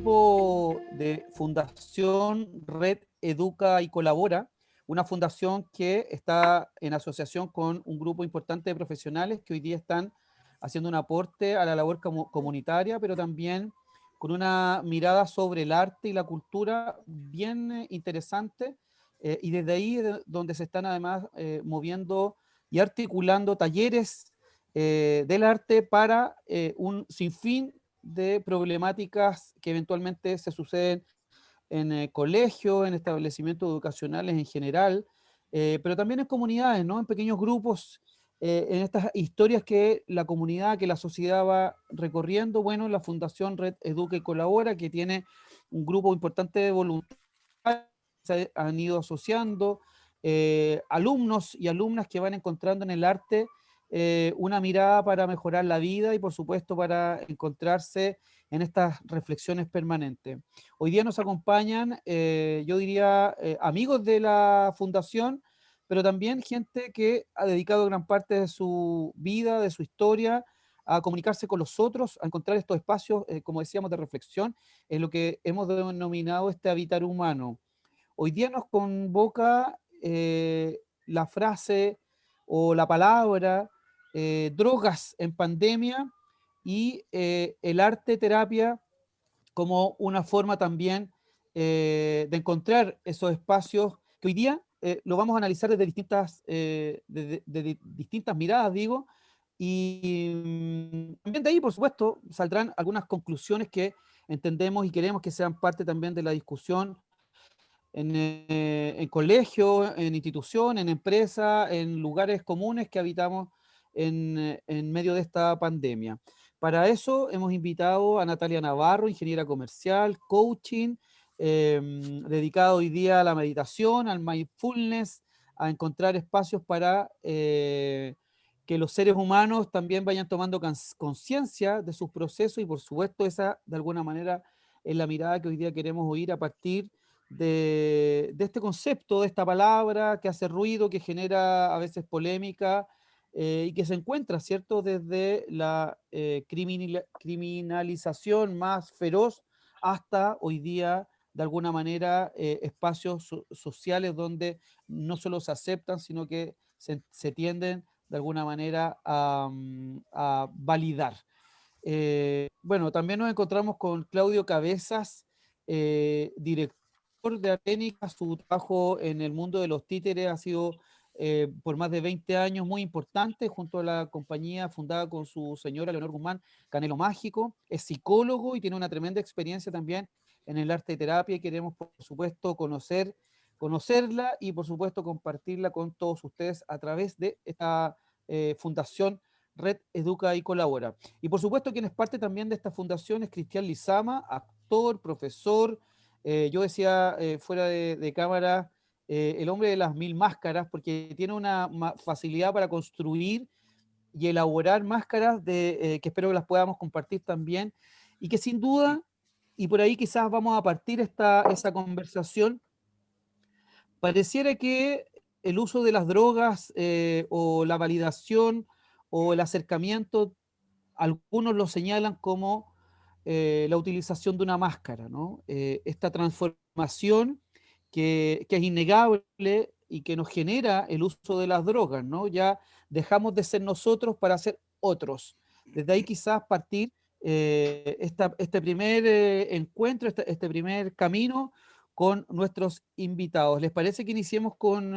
equipo de Fundación Red Educa y Colabora, una fundación que está en asociación con un grupo importante de profesionales que hoy día están haciendo un aporte a la labor comunitaria, pero también con una mirada sobre el arte y la cultura bien interesante, y desde ahí donde se están además moviendo y articulando talleres del arte para un sinfín de problemáticas que eventualmente se suceden en colegios, en establecimientos educacionales en general, pero también en comunidades, ¿no? En pequeños grupos, en estas historias que la comunidad, que la sociedad va recorriendo. Bueno, la Fundación Red Educa y Colabora, que tiene un grupo importante de voluntarios, se han ido asociando, alumnos y alumnas que van encontrando en el arte una mirada para mejorar la vida y por supuesto para encontrarse en estas reflexiones permanentes. Hoy día nos acompañan, yo diría, amigos de la fundación, pero también gente que ha dedicado gran parte de su vida, de su historia, a comunicarse con los otros, a encontrar estos espacios, como decíamos, de reflexión, en lo que hemos denominado este habitar humano. Hoy día nos convoca la frase o la palabra drogas en pandemia y el arte terapia como una forma también de encontrar esos espacios que hoy día lo vamos a analizar desde distintas, de distintas miradas, digo, y también de ahí, por supuesto, saldrán algunas conclusiones que entendemos y queremos que sean parte también de la discusión en colegios, en instituciones, en empresas, en lugares comunes que habitamos en medio de esta pandemia. Para eso hemos invitado a Natalia Navarro, ingeniera comercial, coaching, dedicada hoy día a la meditación, al mindfulness, a encontrar espacios para que los seres humanos también vayan tomando conciencia de sus procesos y por supuesto esa de alguna manera es la mirada que hoy día queremos oír a partir de este concepto, de esta palabra que hace ruido, que genera a veces polémica y que se encuentra, ¿cierto?, desde la criminalización más feroz hasta hoy día, de alguna manera, espacios sociales donde no solo se aceptan, sino que se tienden de alguna manera a validar. Bueno, también nos encontramos con Claudio Cabezas, director de Arténica. Su trabajo en el mundo de los títeres ha sido por más de 20 años muy importante, junto a la compañía fundada con su señora Leonor Guzmán, Canelo Mágico. Es psicólogo y tiene una tremenda experiencia también en el arte terapia y queremos, por supuesto, conocerla y, por supuesto, compartirla con todos ustedes a través de esta fundación Red Educa y Colabora. Y por supuesto quien es parte también de esta fundación es Cristian Lizama, actor, profesor, yo decía fuera de cámara, el hombre de las mil máscaras, porque tiene una facilidad para construir y elaborar máscaras que espero que las podamos compartir también, y que sin duda, y por ahí quizás vamos a partir esa conversación, pareciera que el uso de las drogas o la validación o el acercamiento, algunos lo señalan como la utilización de una máscara, ¿no? Esta transformación que es innegable y que nos genera el uso de las drogas, ¿no? Ya dejamos de ser nosotros para ser otros. Desde ahí quizás partir este primer encuentro, este primer camino con nuestros invitados. ¿Les parece que iniciemos con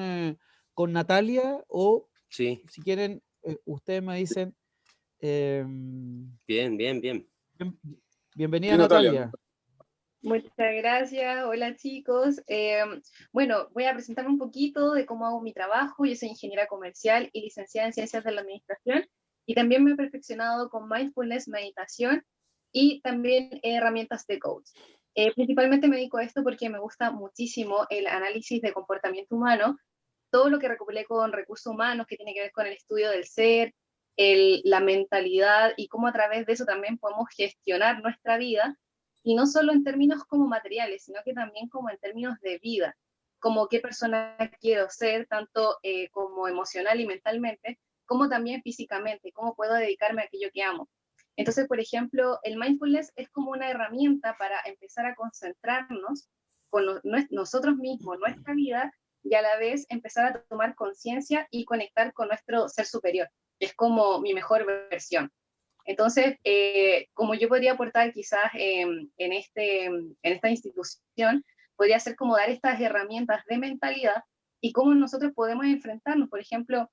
Natalia? O Sí, si quieren, ustedes me dicen... bien, bien, bien. bien- bienvenida Sí, Natalia. Natalia. Muchas gracias, hola chicos. Bueno, voy a presentarme un poquito de cómo hago mi trabajo. Yo soy ingeniera comercial y licenciada en Ciencias de la Administración y también me he perfeccionado con mindfulness, meditación y también herramientas de coach. Principalmente me dedico a esto porque me gusta muchísimo el análisis de comportamiento humano, todo lo que recopilé con recursos humanos que tiene que ver con el estudio del ser, la mentalidad y cómo a través de eso también podemos gestionar nuestra vida y no solo en términos como materiales, sino que también como en términos de vida, como qué persona quiero ser, tanto como emocional y mentalmente, como también físicamente, cómo puedo dedicarme a aquello que amo. Entonces, por ejemplo, el mindfulness es como una herramienta para empezar a concentrarnos con nosotros mismos, nuestra vida, y a la vez empezar a tomar conciencia y conectar con nuestro ser superior, que es como mi mejor versión. Entonces, como yo podría aportar quizás en esta institución, podría ser como dar estas herramientas de mentalidad y cómo nosotros podemos enfrentarnos. Por ejemplo,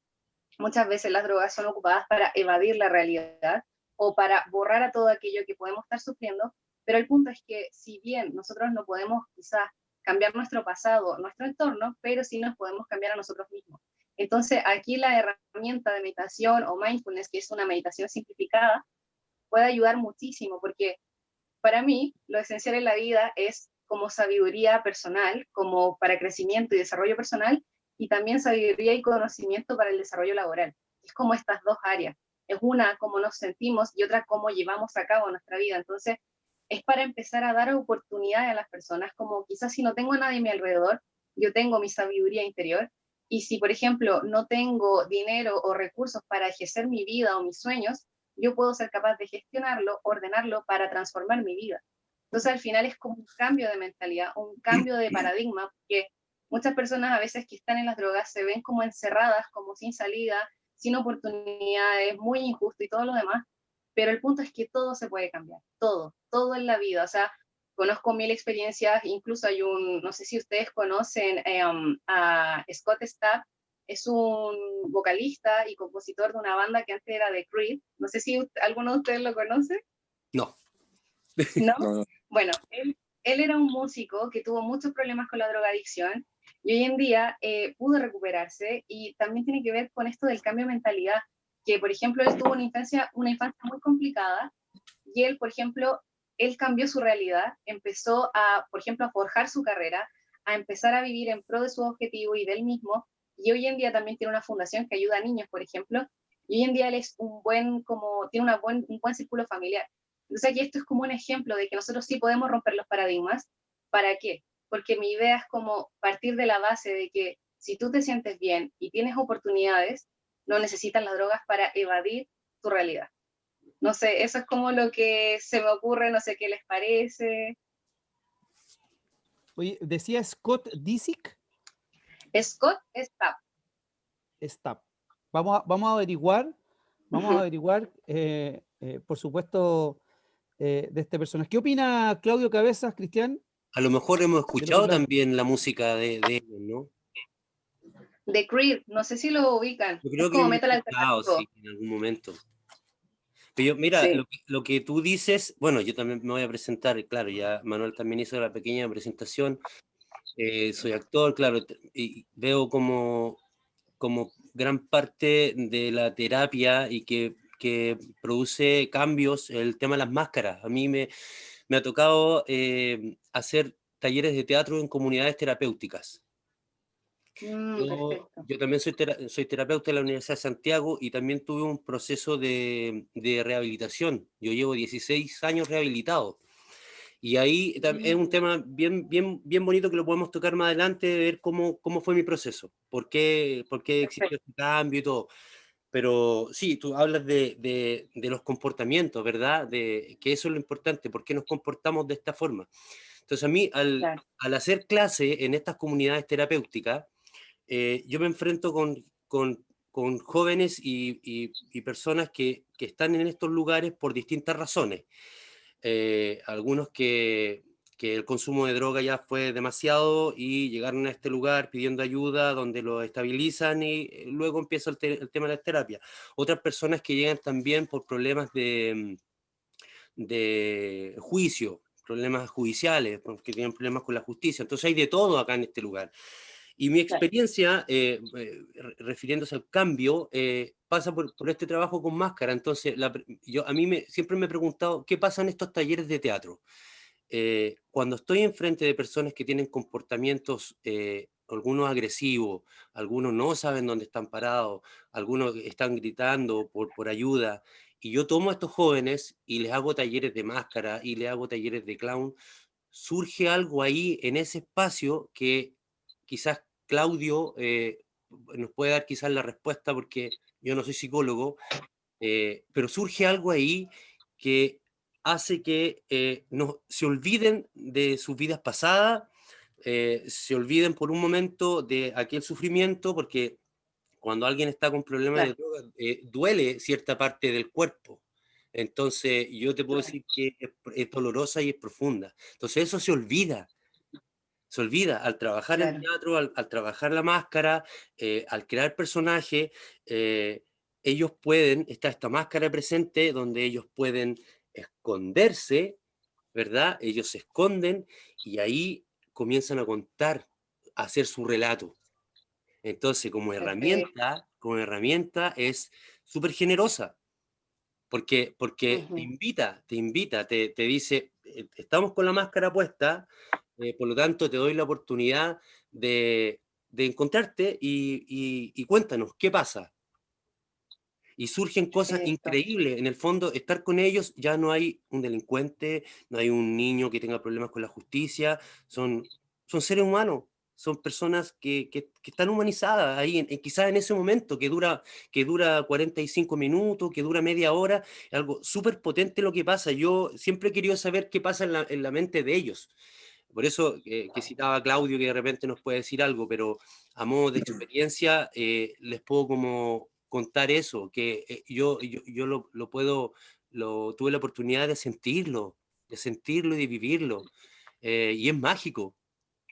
muchas veces las drogas son ocupadas para evadir la realidad o para borrar a todo aquello que podemos estar sufriendo, pero el punto es que si bien nosotros no podemos quizás cambiar nuestro pasado, nuestro entorno, pero sí nos podemos cambiar a nosotros mismos. Entonces, aquí la herramienta de meditación o mindfulness, que es una meditación simplificada, puede ayudar muchísimo, porque para mí lo esencial en la vida es como sabiduría personal, como para crecimiento y desarrollo personal, y también sabiduría y conocimiento para el desarrollo laboral. Es como estas dos áreas. Es una cómo nos sentimos y otra cómo llevamos a cabo nuestra vida. Entonces, es para empezar a dar oportunidades a las personas, como quizás si no tengo a nadie a mi alrededor, yo tengo mi sabiduría interior, y si, por ejemplo, no tengo dinero o recursos para ejercer mi vida o mis sueños, yo puedo ser capaz de gestionarlo, ordenarlo para transformar mi vida. Entonces, al final es como un cambio de mentalidad, un cambio de paradigma, porque muchas personas a veces que están en las drogas se ven como encerradas, como sin salida, sin oportunidades, muy injusto y todo lo demás, pero el punto es que todo se puede cambiar, todo en la vida. O sea, conozco mil experiencias, incluso hay no sé si ustedes conocen a Scott Stapp, es un vocalista y compositor de una banda que antes era de Creed. No sé si alguno de ustedes lo conoce. No. ¿No? No, no. Bueno, él era un músico que tuvo muchos problemas con la drogadicción y hoy en día pudo recuperarse, y también tiene que ver con esto del cambio de mentalidad, que por ejemplo él tuvo una infancia muy complicada y él, por ejemplo, él cambió su realidad, empezó a, por ejemplo, a forjar su carrera, a empezar a vivir en pro de su objetivo y del mismo, y hoy en día también tiene una fundación que ayuda a niños, por ejemplo, y hoy en día él es tiene un buen círculo familiar. Entonces aquí esto es como un ejemplo de que nosotros sí podemos romper los paradigmas. ¿Para qué? Porque mi idea es como partir de la base de que si tú te sientes bien y tienes oportunidades, no necesitas las drogas para evadir tu realidad. No sé, eso es como lo que se me ocurre, no sé qué les parece. Oye, decía Scott Disick. Scott está. Stapp. Vamos a averiguar, por supuesto, de este personaje. ¿Qué opina Claudio Cabezas, Cristian? A lo mejor hemos De lo que escuchado también la música de ellos, ¿no? The Creed, no sé si lo ubican. Yo Es creo que como hemos metal escuchado, alternativo. sí, en algún momento. Pero mira, Sí. lo que tú dices, bueno, yo también me voy a presentar, claro, ya Manuel también hizo la pequeña presentación, soy actor, claro, y veo como gran parte de la terapia y que produce cambios el tema de las máscaras. A mí me ha tocado hacer talleres de teatro en comunidades terapéuticas. Perfecto. Yo también soy terapeuta en la Universidad de Santiago y también tuve un proceso de rehabilitación. Yo llevo 16 años rehabilitado. Y ahí es un tema bien bonito que lo podemos tocar más adelante, de ver cómo fue mi proceso, por qué existió Perfecto. este cambio y todo. Pero sí, tú hablas de los comportamientos, ¿verdad? Que eso es lo importante, por qué nos comportamos de esta forma. Entonces a mí, Claro. al hacer clase en estas comunidades terapéuticas, yo me enfrento con jóvenes y personas que están en estos lugares por distintas razones. Algunos que el consumo de droga ya fue demasiado y llegaron a este lugar pidiendo ayuda, donde lo estabilizan y luego empieza el tema de la terapia. Otras personas que llegan también por problemas de juicio, problemas judiciales, porque tienen problemas con la justicia. Entonces hay de todo acá en este lugar. Y mi Claro. experiencia, refiriéndose al cambio, pasa por este trabajo con máscara. Entonces, a mí siempre me he preguntado, ¿qué pasa en estos talleres de teatro? Cuando estoy enfrente de personas que tienen comportamientos, algunos agresivos, algunos no saben dónde están parados, algunos están gritando por ayuda, y yo tomo a estos jóvenes y les hago talleres de máscara y les hago talleres de clown, surge algo ahí en ese espacio que quizás Claudio nos puede dar quizás la respuesta porque yo no soy psicólogo, pero surge algo ahí que hace que no, se olviden de sus vidas pasadas, se olviden por un momento de aquel sufrimiento, porque cuando alguien está con problemas de Claro, droga, duele cierta parte del cuerpo. Entonces, yo te puedo claro, decir que es dolorosa y es profunda. Entonces, eso se olvida al trabajar en claro. teatro, al trabajar la máscara, al crear personajes, ellos pueden, está esta máscara presente donde ellos pueden esconderse, ¿verdad? Ellos se esconden y ahí comienzan a contar, a hacer su relato. Entonces, Perfecto. como herramienta es súper generosa, porque Ujú. te invita, te dice, estamos con la máscara puesta, por lo tanto te doy la oportunidad de encontrarte y cuéntanos, ¿qué pasa? Y surgen cosas Perfecto. increíbles. En el fondo, estar con ellos, ya no hay un delincuente, no hay un niño que tenga problemas con la justicia, son seres humanos, son personas que están humanizadas ahí, quizás en ese momento que dura 45 minutos, que dura media hora, es algo súper potente lo que pasa. Yo siempre he querido saber qué pasa en la mente de ellos. Por eso que citaba a Claudio, que de repente nos puede decir algo, pero a modo de experiencia les puedo como contar eso, que yo lo puedo, tuve la oportunidad de sentirlo y de vivirlo, y es mágico,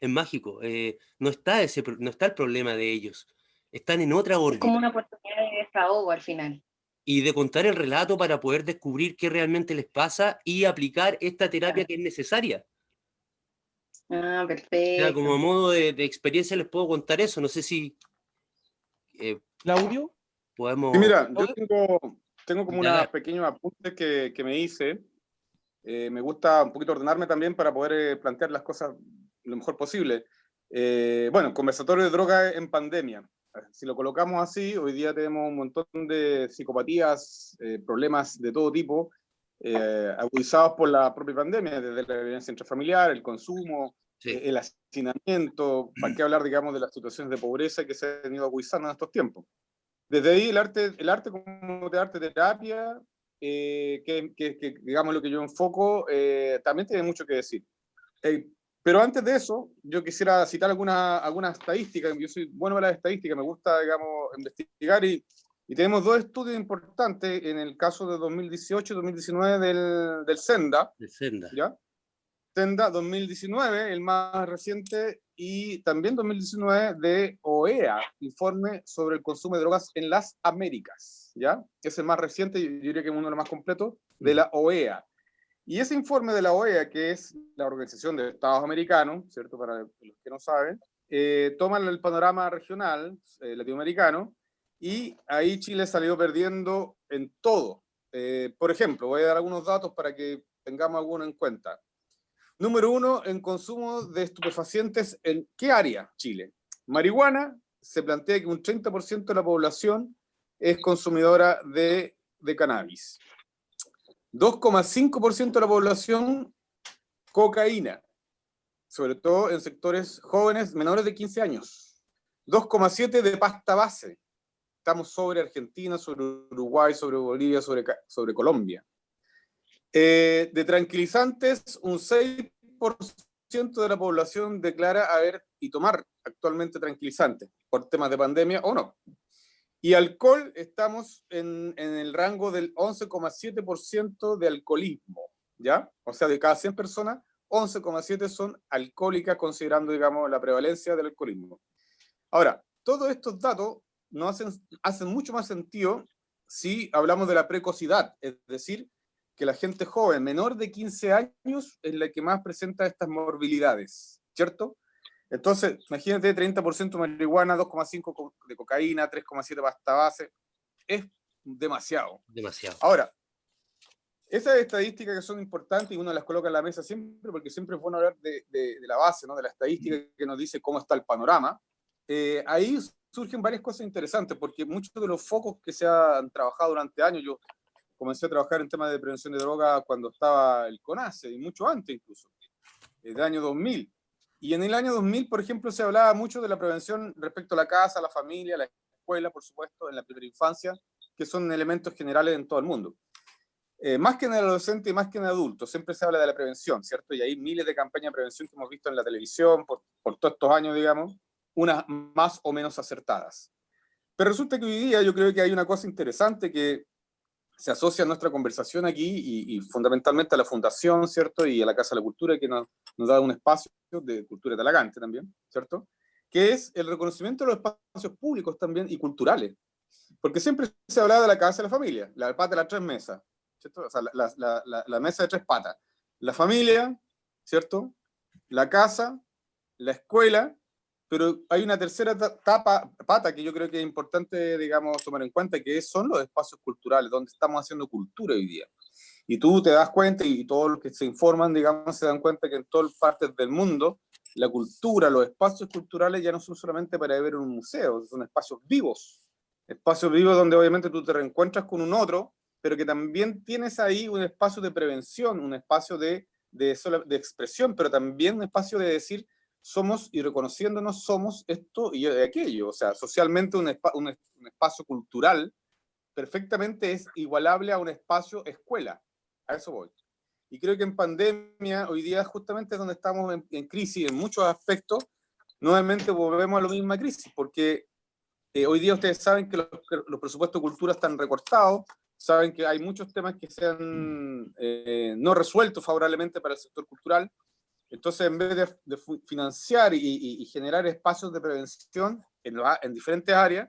no está no está el problema de ellos, están en otra Es como órbita, una oportunidad de desahogo al final. y de contar el relato para poder descubrir qué realmente les pasa y aplicar esta terapia Claro. que es necesaria. Ah, Sea, como a perfecto. modo de experiencia les puedo contar eso. No sé si eh, Claudio, Sí, podemos mira, yo Claudio, tengo como unos indagar. pequeños apuntes que me hice. Me gusta un poquito ordenarme también para poder plantear las cosas lo mejor posible. Bueno, conversatorio de droga en pandemia. Si lo colocamos así, hoy día tenemos un montón de psicopatías, problemas de todo tipo, agudizados por la propia pandemia, desde la violencia intrafamiliar, el consumo, Sí. el hacinamiento, para qué hablar, digamos, de las situaciones de pobreza que se han ido agudizando en estos tiempos. Desde ahí el arte como de arte terapia, digamos lo que yo enfoco, también tiene mucho que decir. Eh, pero antes de eso, yo quisiera citar alguna estadística. Yo soy bueno para las estadísticas, me gusta, digamos, investigar y tenemos dos estudios importantes en el caso de 2018 y 2019 del Senda, De Senda. ¿ya? Senda 2019, el más reciente, y también 2019 de OEA, informe sobre el consumo de drogas en las Américas, ¿ya? Es el más reciente, yo diría que es uno de los más completos, de la OEA. Y ese informe de la OEA, que es la Organización de Estados Americanos, ¿cierto? Para los que no saben, toma el panorama regional latinoamericano y ahí Chile salió perdiendo en todo. Por ejemplo, voy a dar algunos datos para que tengamos alguno en cuenta. Número 1, en consumo de estupefacientes, ¿en qué área Chile? Marihuana, se plantea que un 30% de la población es consumidora de cannabis. 2,5% de la población, cocaína, sobre todo en sectores jóvenes menores de 15 años. 2,7% de pasta base. Estamos sobre Argentina, sobre Uruguay, sobre Bolivia, sobre Colombia. De tranquilizantes, un 6% de la población declara haber y tomar actualmente tranquilizantes por temas de pandemia o no. Y alcohol, estamos en el rango del 11,7% de alcoholismo, ¿ya? O sea, de cada 100 personas, 11,7 son alcohólicas, considerando, digamos, la prevalencia del alcoholismo. Ahora, todos estos datos nos hacen mucho más sentido si hablamos de la precocidad, es decir, que la gente joven, menor de 15 años, es la que más presenta estas morbilidades, ¿cierto? Entonces, imagínate, 30% marihuana, 2,5 de cocaína, 3,7 pasta base, es demasiado. Demasiado. Ahora, esas estadísticas que son importantes y uno las coloca en la mesa siempre, porque siempre es bueno hablar de la base, ¿no? De la estadística que nos dice cómo está el panorama. Ahí surgen varias cosas interesantes, porque muchos de los focos que se han trabajado durante años, yo comencé a trabajar en temas de prevención de droga cuando estaba el CONACE, y mucho antes incluso, del año 2000. Y en el año 2000, por ejemplo, se hablaba mucho de la prevención respecto a la casa, a la familia, a la escuela, por supuesto, en la primera infancia, que son elementos generales en todo el mundo. más que en el adolescente y más que en el adulto, siempre se habla de la prevención, ¿cierto? Y hay miles de campañas de prevención que hemos visto en la televisión por todos estos años, digamos, unas más o menos acertadas. Pero resulta que hoy día yo creo que hay una cosa interesante que se asocia a nuestra conversación aquí y fundamentalmente a la Fundación, ¿cierto? Y a la Casa de la Cultura, que nos da un espacio de cultura talagante también, ¿cierto? Que es el reconocimiento de los espacios públicos también y culturales. Porque siempre se hablaba de la casa de la familia, la pata de las tres mesas, ¿cierto? O sea, la mesa de tres patas. La familia, ¿cierto? La casa, la escuela, pero hay una tercera pata que yo creo que es importante, digamos, tomar en cuenta, que son los espacios culturales, donde estamos haciendo cultura hoy día. Y tú te das cuenta, y todos los que se informan, digamos, se dan cuenta que en todas partes del mundo, la cultura, los espacios culturales ya no son solamente para ver en un museo, son espacios vivos donde obviamente tú te reencuentras con un otro, pero que también tienes ahí un espacio de prevención, un espacio de expresión, pero también un espacio de decir, somos, y reconociéndonos, somos esto y aquello. O sea, socialmente un espacio cultural perfectamente es igualable a un espacio escuela. A eso voy. Y creo que en pandemia, hoy día justamente es donde estamos en crisis en muchos aspectos, nuevamente volvemos a la misma crisis, porque hoy día ustedes saben que los presupuestos de cultura están recortados, saben que hay muchos temas que se han no resueltos favorablemente para el sector cultural. Entonces, en vez de financiar y generar espacios de prevención en diferentes áreas,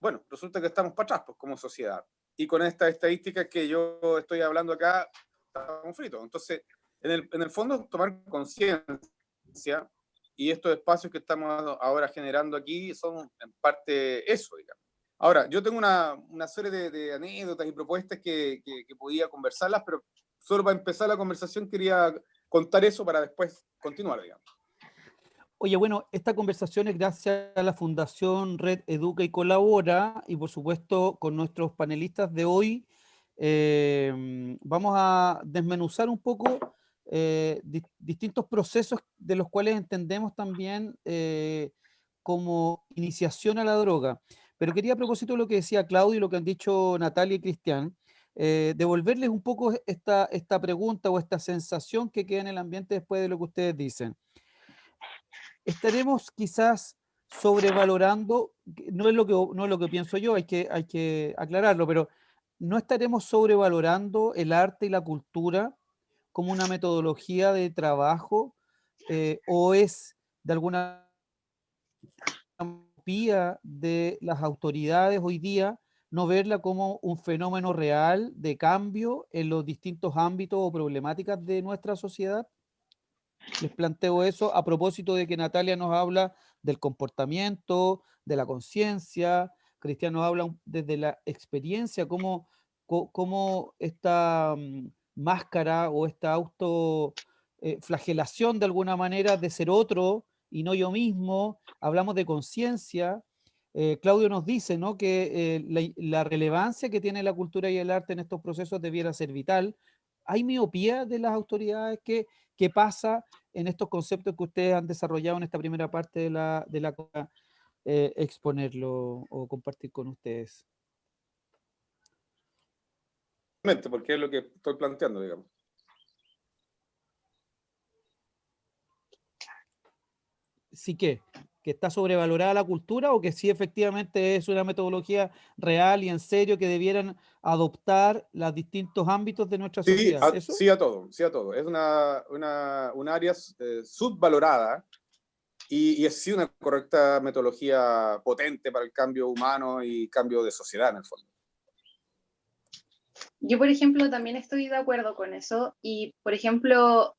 bueno, resulta que estamos para atrás, pues, como sociedad. Y con estas estadísticas que yo estoy hablando acá, estamos fritos. Entonces, en el fondo, tomar conciencia, y estos espacios que estamos ahora generando aquí son en parte eso, digamos. Ahora, yo tengo una serie de anécdotas y propuestas que podía conversarlas, pero solo para empezar la conversación quería contar eso para después continuar, digamos. Oye, bueno, esta conversación es gracias a la Fundación Red Educa y Colabora, y por supuesto con nuestros panelistas de hoy vamos a desmenuzar un poco distintos procesos de los cuales entendemos también como iniciación a la droga. Pero quería, a propósito de lo que decía Claudio y lo que han dicho Natalia y Cristian, devolverles un poco esta pregunta o esta sensación que queda en el ambiente después de lo que ustedes dicen. Estaremos quizás sobrevalorando, no es lo que pienso yo, hay que aclararlo, pero no estaremos sobrevalorando el arte y la cultura como una metodología de trabajo, o es de alguna utopía de las autoridades hoy día no verla como un fenómeno real de cambio en los distintos ámbitos o problemáticas de nuestra sociedad. Les planteo eso a propósito de que Natalia nos habla del comportamiento, de la conciencia, Cristian nos habla desde la experiencia, cómo esta máscara o esta flagelación de alguna manera de ser otro y no yo mismo, hablamos de conciencia. Claudio nos dice, ¿no?, que la relevancia que tiene la cultura y el arte en estos procesos debiera ser vital. ¿Hay miopía de las autoridades? ¿Qué pasa en estos conceptos que ustedes han desarrollado en esta primera parte de la exponerlo o compartir con ustedes? Porque es lo que estoy planteando, digamos. Sí, que está sobrevalorada la cultura, o que sí efectivamente es una metodología real y en serio que debieran adoptar los distintos ámbitos de nuestra sociedad. ¿Eso? Sí a todo, sí a todo. Es un área subvalorada y es sí una correcta metodología potente para el cambio humano y cambio de sociedad en el fondo. Yo, por ejemplo, también estoy de acuerdo con eso. Y, por ejemplo,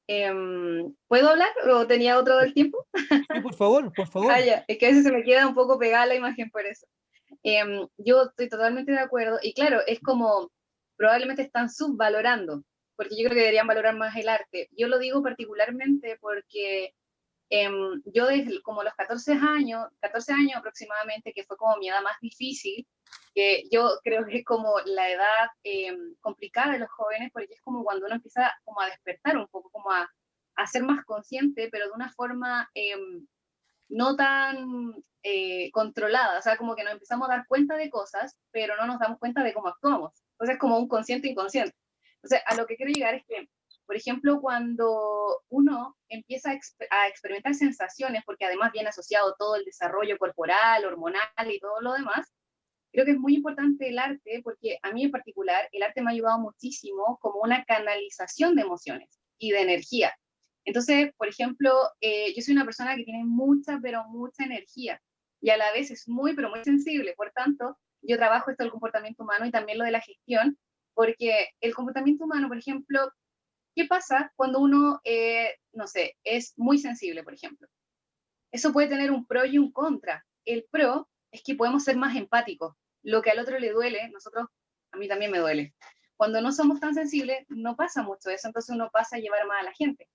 ¿puedo hablar o tenía otro del tiempo? Sí, por favor, por favor. Ah, ya. Es que a veces se me queda un poco pegada la imagen por eso. Yo estoy totalmente de acuerdo. Y claro, es como probablemente están subvalorando, porque yo creo que deberían valorar más el arte. Yo lo digo particularmente porque yo desde como los 14 años aproximadamente, que fue como mi edad más difícil, que yo creo que es como la edad complicada de los jóvenes, porque es como cuando uno empieza como a despertar un poco, como a ser más consciente, pero de una forma no tan controlada, o sea, como que nos empezamos a dar cuenta de cosas, pero no nos damos cuenta de cómo actuamos. Entonces es como un consciente inconsciente. O sea, a lo que quiero llegar es que, por ejemplo, cuando uno empieza a experimentar sensaciones, porque además viene asociado todo el desarrollo corporal, hormonal y todo lo demás, creo que es muy importante el arte, porque a mí en particular el arte me ha ayudado muchísimo como una canalización de emociones y de energía. Entonces, por ejemplo, yo soy una persona que tiene mucha, pero mucha energía y a la vez es muy, pero muy sensible. Por tanto, yo trabajo esto del comportamiento humano y también lo de la gestión, porque el comportamiento humano, por ejemplo, ¿qué pasa cuando uno, no sé, es muy sensible, por ejemplo? Eso puede tener un pro y un contra. El pro es que podemos ser más empáticos. Lo que al otro le duele, a mí también me duele. Cuando no somos tan sensibles, no pasa mucho eso, entonces uno pasa a llevar más a la gente.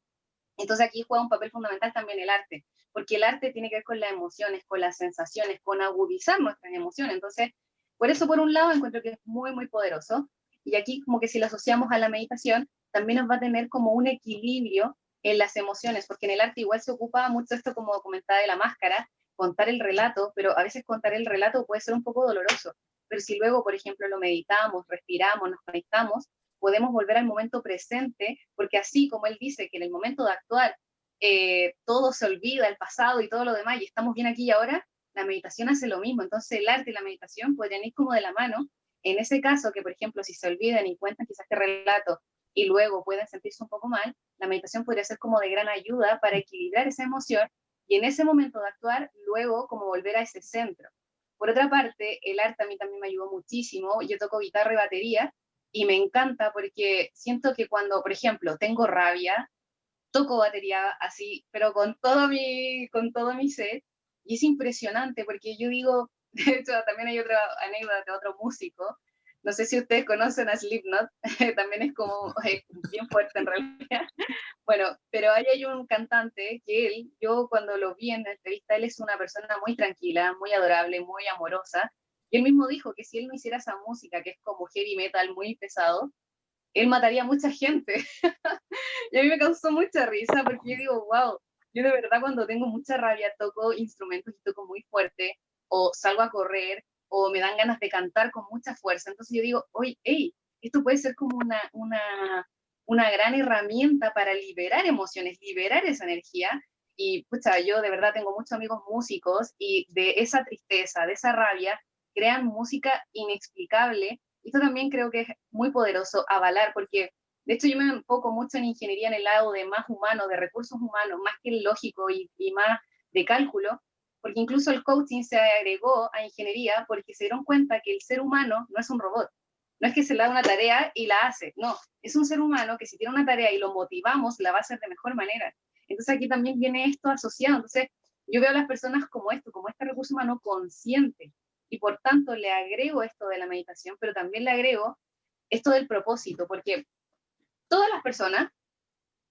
Entonces aquí juega un papel fundamental también el arte, porque el arte tiene que ver con las emociones, con las sensaciones, con agudizar nuestras emociones. Entonces, por eso por un lado encuentro que es muy, muy poderoso, y aquí como que si lo asociamos a la meditación, también nos va a tener como un equilibrio en las emociones, porque en el arte igual se ocupa mucho esto, como comentaba, de la máscara, contar el relato, pero a veces contar el relato puede ser un poco doloroso. Pero si luego, por ejemplo, lo meditamos, respiramos, nos conectamos, podemos volver al momento presente, porque así como él dice que en el momento de actuar todo se olvida, el pasado y todo lo demás, y estamos bien aquí y ahora, la meditación hace lo mismo. Entonces el arte y la meditación podrían ir como de la mano. En ese caso, que por ejemplo, si se olvidan y cuentan quizás este relato y luego pueden sentirse un poco mal, la meditación podría ser como de gran ayuda para equilibrar esa emoción y en ese momento de actuar, luego como volver a ese centro. Por otra parte, el arte a mí también me ayudó muchísimo. Yo toco guitarra y batería y me encanta porque siento que cuando, por ejemplo, tengo rabia, toco batería así, pero con todo mi ser, y es impresionante porque yo digo, de hecho también hay otra anécdota de otro músico, no sé si ustedes conocen a Slipknot, también es como bien fuerte en realidad, bueno, pero ahí hay un cantante que yo cuando lo vi en la entrevista, él es una persona muy tranquila, muy adorable, muy amorosa, y él mismo dijo que si él no hiciera esa música, que es como heavy metal muy pesado, él mataría a mucha gente. Y a mí me causó mucha risa porque yo digo, wow, yo de verdad cuando tengo mucha rabia toco instrumentos y toco muy fuerte, o salgo a correr, o me dan ganas de cantar con mucha fuerza. Entonces yo digo, oye, hey, esto puede ser como una gran herramienta para liberar emociones, liberar esa energía. Y pucha, yo de verdad tengo muchos amigos músicos y de esa tristeza, de esa rabia, crean música inexplicable. Esto también creo que es muy poderoso avalar, porque de hecho yo me enfoco mucho en ingeniería en el lado de más humano, de recursos humanos, más que el lógico y más de cálculo, porque incluso el coaching se agregó a ingeniería porque se dieron cuenta que el ser humano no es un robot. No es que se le da una tarea y la hace, no, es un ser humano que si tiene una tarea y lo motivamos, la va a hacer de mejor manera. Entonces aquí también viene esto asociado. Entonces yo veo a las personas como esto, como este recurso humano consciente, y por tanto le agrego esto de la meditación, pero también le agrego esto del propósito, porque todas las personas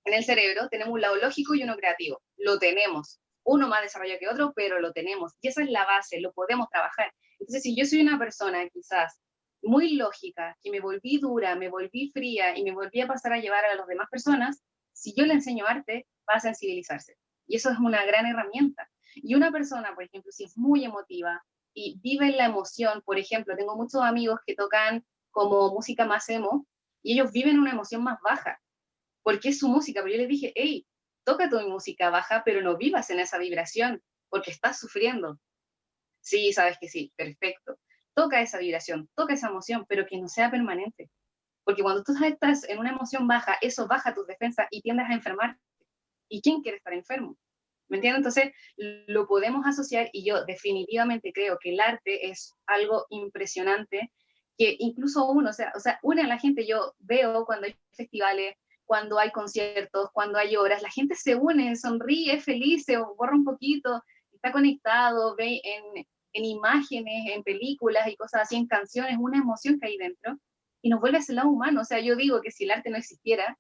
en el cerebro tenemos un lado lógico y uno creativo. Lo tenemos. Uno más desarrollado que otro, pero lo tenemos. Y esa es la base, lo podemos trabajar. Entonces, si yo soy una persona quizás muy lógica, que me volví dura, me volví fría y me volví a pasar a llevar a las demás personas, si yo le enseño arte, va a sensibilizarse. Y eso es una gran herramienta. Y una persona, por ejemplo, si es muy emotiva y vive la emoción, por ejemplo, tengo muchos amigos que tocan como música más emo, y ellos viven una emoción más baja, porque es su música, pero yo les dije, hey, toca tu música baja, pero no vivas en esa vibración, porque estás sufriendo. Sí, sabes que sí, perfecto. Toca esa vibración, toca esa emoción, pero que no sea permanente. Porque cuando tú estás en una emoción baja, eso baja tus defensas y tiendes a enfermar. ¿Y quién quiere estar enfermo? ¿Me entiendes? Entonces, lo podemos asociar y yo definitivamente creo que el arte es algo impresionante que incluso uno, o sea, une a la gente. Yo veo cuando hay festivales, cuando hay conciertos, cuando hay obras, la gente se une, sonríe, feliz, se borra un poquito, está conectado, ve en imágenes, en películas y cosas así, en canciones, una emoción que hay dentro y nos vuelve a ese lado humano. O sea, yo digo que si el arte no existiera,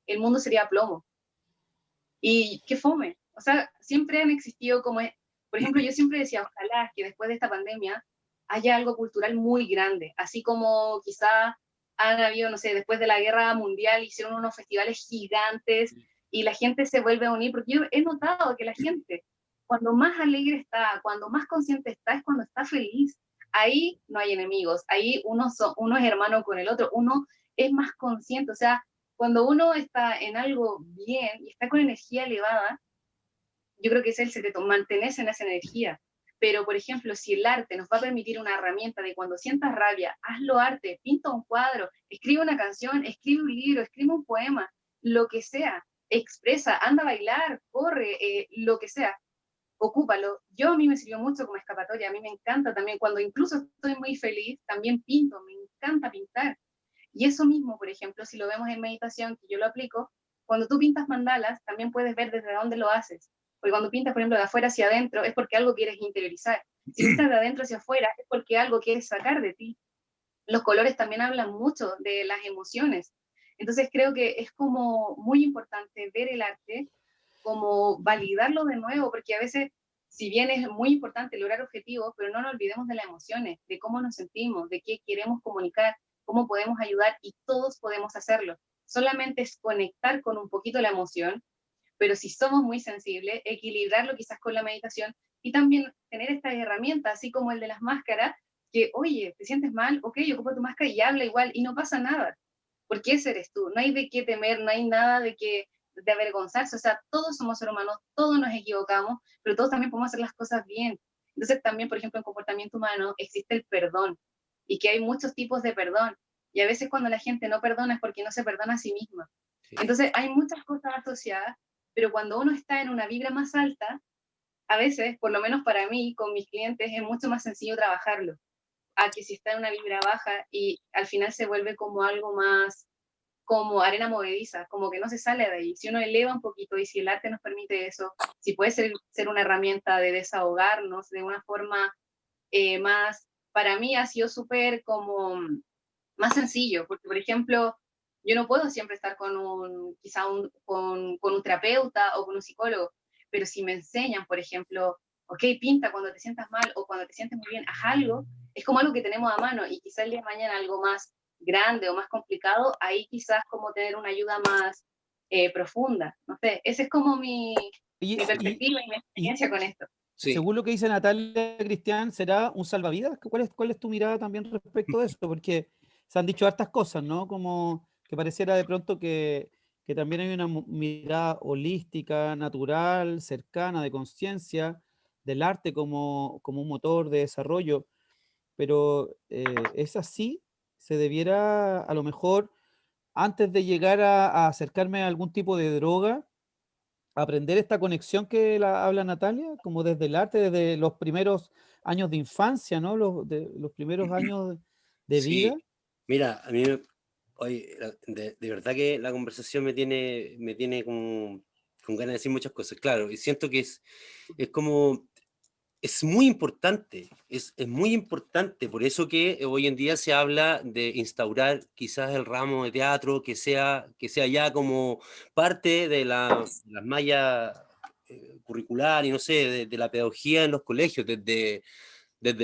el mundo sería plomo. Y qué fome. O sea, siempre han existido como, por ejemplo, yo siempre decía, ojalá que después de esta pandemia haya algo cultural muy grande, así como quizá han habido, no sé, después de la guerra mundial hicieron unos festivales gigantes y la gente se vuelve a unir, porque yo he notado que la gente, cuando más alegre está, cuando más consciente está, es cuando está feliz. Ahí no hay enemigos, ahí uno es hermano con el otro, uno es más consciente. O sea, cuando uno está en algo bien y está con energía elevada, yo creo que ese es el secreto, mantenerse en esa energía. Pero, por ejemplo, si el arte nos va a permitir una herramienta de cuando sientas rabia, hazlo arte, pinta un cuadro, escribe una canción, escribe un libro, escribe un poema, lo que sea, expresa, anda a bailar, corre, lo que sea, ocúpalo. Yo a mí me sirvió mucho como escapatoria, a mí me encanta también, cuando incluso estoy muy feliz, también pinto, me encanta pintar. Y eso mismo, por ejemplo, si lo vemos en meditación, que yo lo aplico, cuando tú pintas mandalas, también puedes ver desde dónde lo haces. Porque cuando pintas, por ejemplo, de afuera hacia adentro, es porque algo quieres interiorizar. Si pintas de adentro hacia afuera, es porque algo quieres sacar de ti. Los colores también hablan mucho de las emociones. Entonces creo que es como muy importante ver el arte, como validarlo de nuevo, porque a veces, si bien es muy importante lograr objetivos, pero no nos olvidemos de las emociones, de cómo nos sentimos, de qué queremos comunicar, cómo podemos ayudar, y todos podemos hacerlo. Solamente es conectar con un poquito la emoción, pero si somos muy sensibles, equilibrarlo quizás con la meditación y también tener estas herramientas, así como el de las máscaras, que, oye, ¿te sientes mal? Ok, ocupa tu máscara y habla igual y no pasa nada, porque ese eres tú, no hay de qué temer, no hay nada de avergonzarse, o sea, todos somos seres humanos, todos nos equivocamos, pero todos también podemos hacer las cosas bien. Entonces también, por ejemplo, en comportamiento humano existe el perdón, y que hay muchos tipos de perdón, y a veces cuando la gente no perdona es porque no se perdona a sí misma. Sí. Entonces hay muchas cosas asociadas, pero cuando uno está en una vibra más alta, a veces, por lo menos para mí, con mis clientes, es mucho más sencillo trabajarlo, a que si está en una vibra baja y al final se vuelve como algo más como arena movediza, como que no se sale de ahí. Si uno eleva un poquito y si el arte nos permite eso, si puede ser una herramienta de desahogarnos de una forma más, para mí ha sido súper como más sencillo, porque por ejemplo, yo no puedo siempre estar con quizá con un terapeuta o con un psicólogo, pero si me enseñan, por ejemplo, ok, pinta cuando te sientas mal o cuando te sientes muy bien, haz algo, es como algo que tenemos a mano, y quizá el día de mañana algo más grande o más complicado, ahí quizás como tener una ayuda más profunda, no sé, esa es como mi Oye, perspectiva y mi y experiencia con esto. Sí. según lo que dice Natalia, Cristian, ¿será un salvavidas? Cuál es tu mirada también respecto de eso? Porque se han dicho hartas cosas, ¿no? Como que pareciera de pronto que también hay una mirada holística, natural, cercana, de conciencia, del arte como un motor de desarrollo, pero es así, se debiera a lo mejor, antes de llegar a acercarme a algún tipo de droga, aprender esta conexión que habla Natalia, como desde el arte, desde los primeros años de infancia, ¿no? Los primeros años de vida. Sí, mira, a mí, oye, de verdad que la conversación me tiene con ganas de decir muchas cosas, claro, y siento que es como, es muy importante, es muy importante, por eso que hoy en día se habla de instaurar quizás el ramo de teatro que sea ya como parte de las mallas curricular y no sé, de la pedagogía en los colegios, desde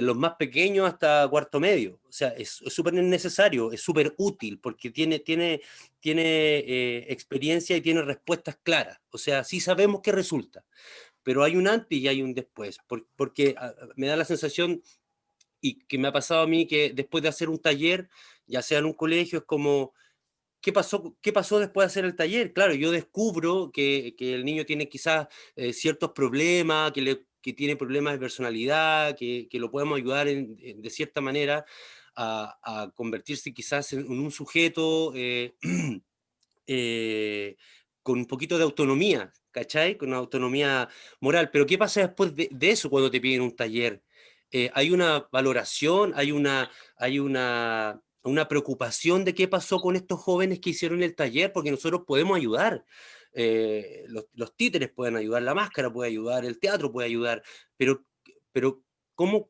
los más pequeños hasta cuarto medio. O sea, es súper necesario, es súper útil, porque tiene experiencia y tiene respuestas claras. O sea, sí sabemos qué resulta, pero hay un antes y hay un después, porque me da la sensación, y que me ha pasado a mí, que después de hacer un taller, ya sea en un colegio, es como, qué pasó después de hacer el taller? Claro, yo descubro que el niño tiene quizás ciertos problemas, que tiene problemas de personalidad, que lo podemos ayudar de cierta manera a convertirse quizás en un sujeto eh, con un poquito de autonomía, ¿cachai? Con una autonomía moral. Pero ¿qué pasa después de eso cuando te piden un taller? Hay una valoración, una preocupación de qué pasó con estos jóvenes que hicieron el taller, porque nosotros podemos ayudar. Los títeres pueden ayudar, la máscara puede ayudar, el teatro puede ayudar, pero ¿cómo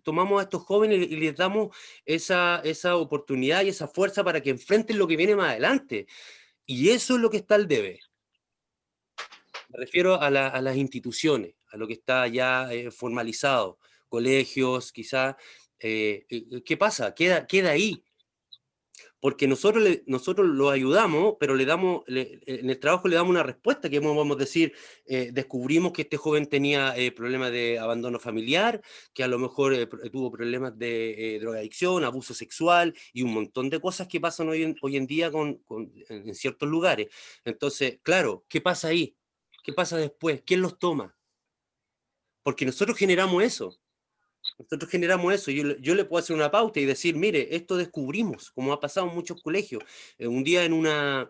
tomamos a estos jóvenes y les damos esa oportunidad y esa fuerza para que enfrenten lo que viene más adelante? Y eso es lo que está al debe. Me refiero a las instituciones, a lo que está ya formalizado, colegios, quizás. ¿Qué pasa? Queda ahí. porque nosotros lo ayudamos, pero en el trabajo le damos una respuesta, que vamos a decir, descubrimos que este joven tenía problemas de abandono familiar, que a lo mejor tuvo problemas de drogadicción, abuso sexual, y un montón de cosas que pasan hoy en día en ciertos lugares. Entonces, claro, ¿qué pasa ahí? ¿Qué pasa después? ¿Quién los toma? Porque nosotros generamos eso. Nosotros generamos eso. Yo le puedo hacer una pauta y decir, mire, esto descubrimos, como ha pasado en muchos colegios. Un día en una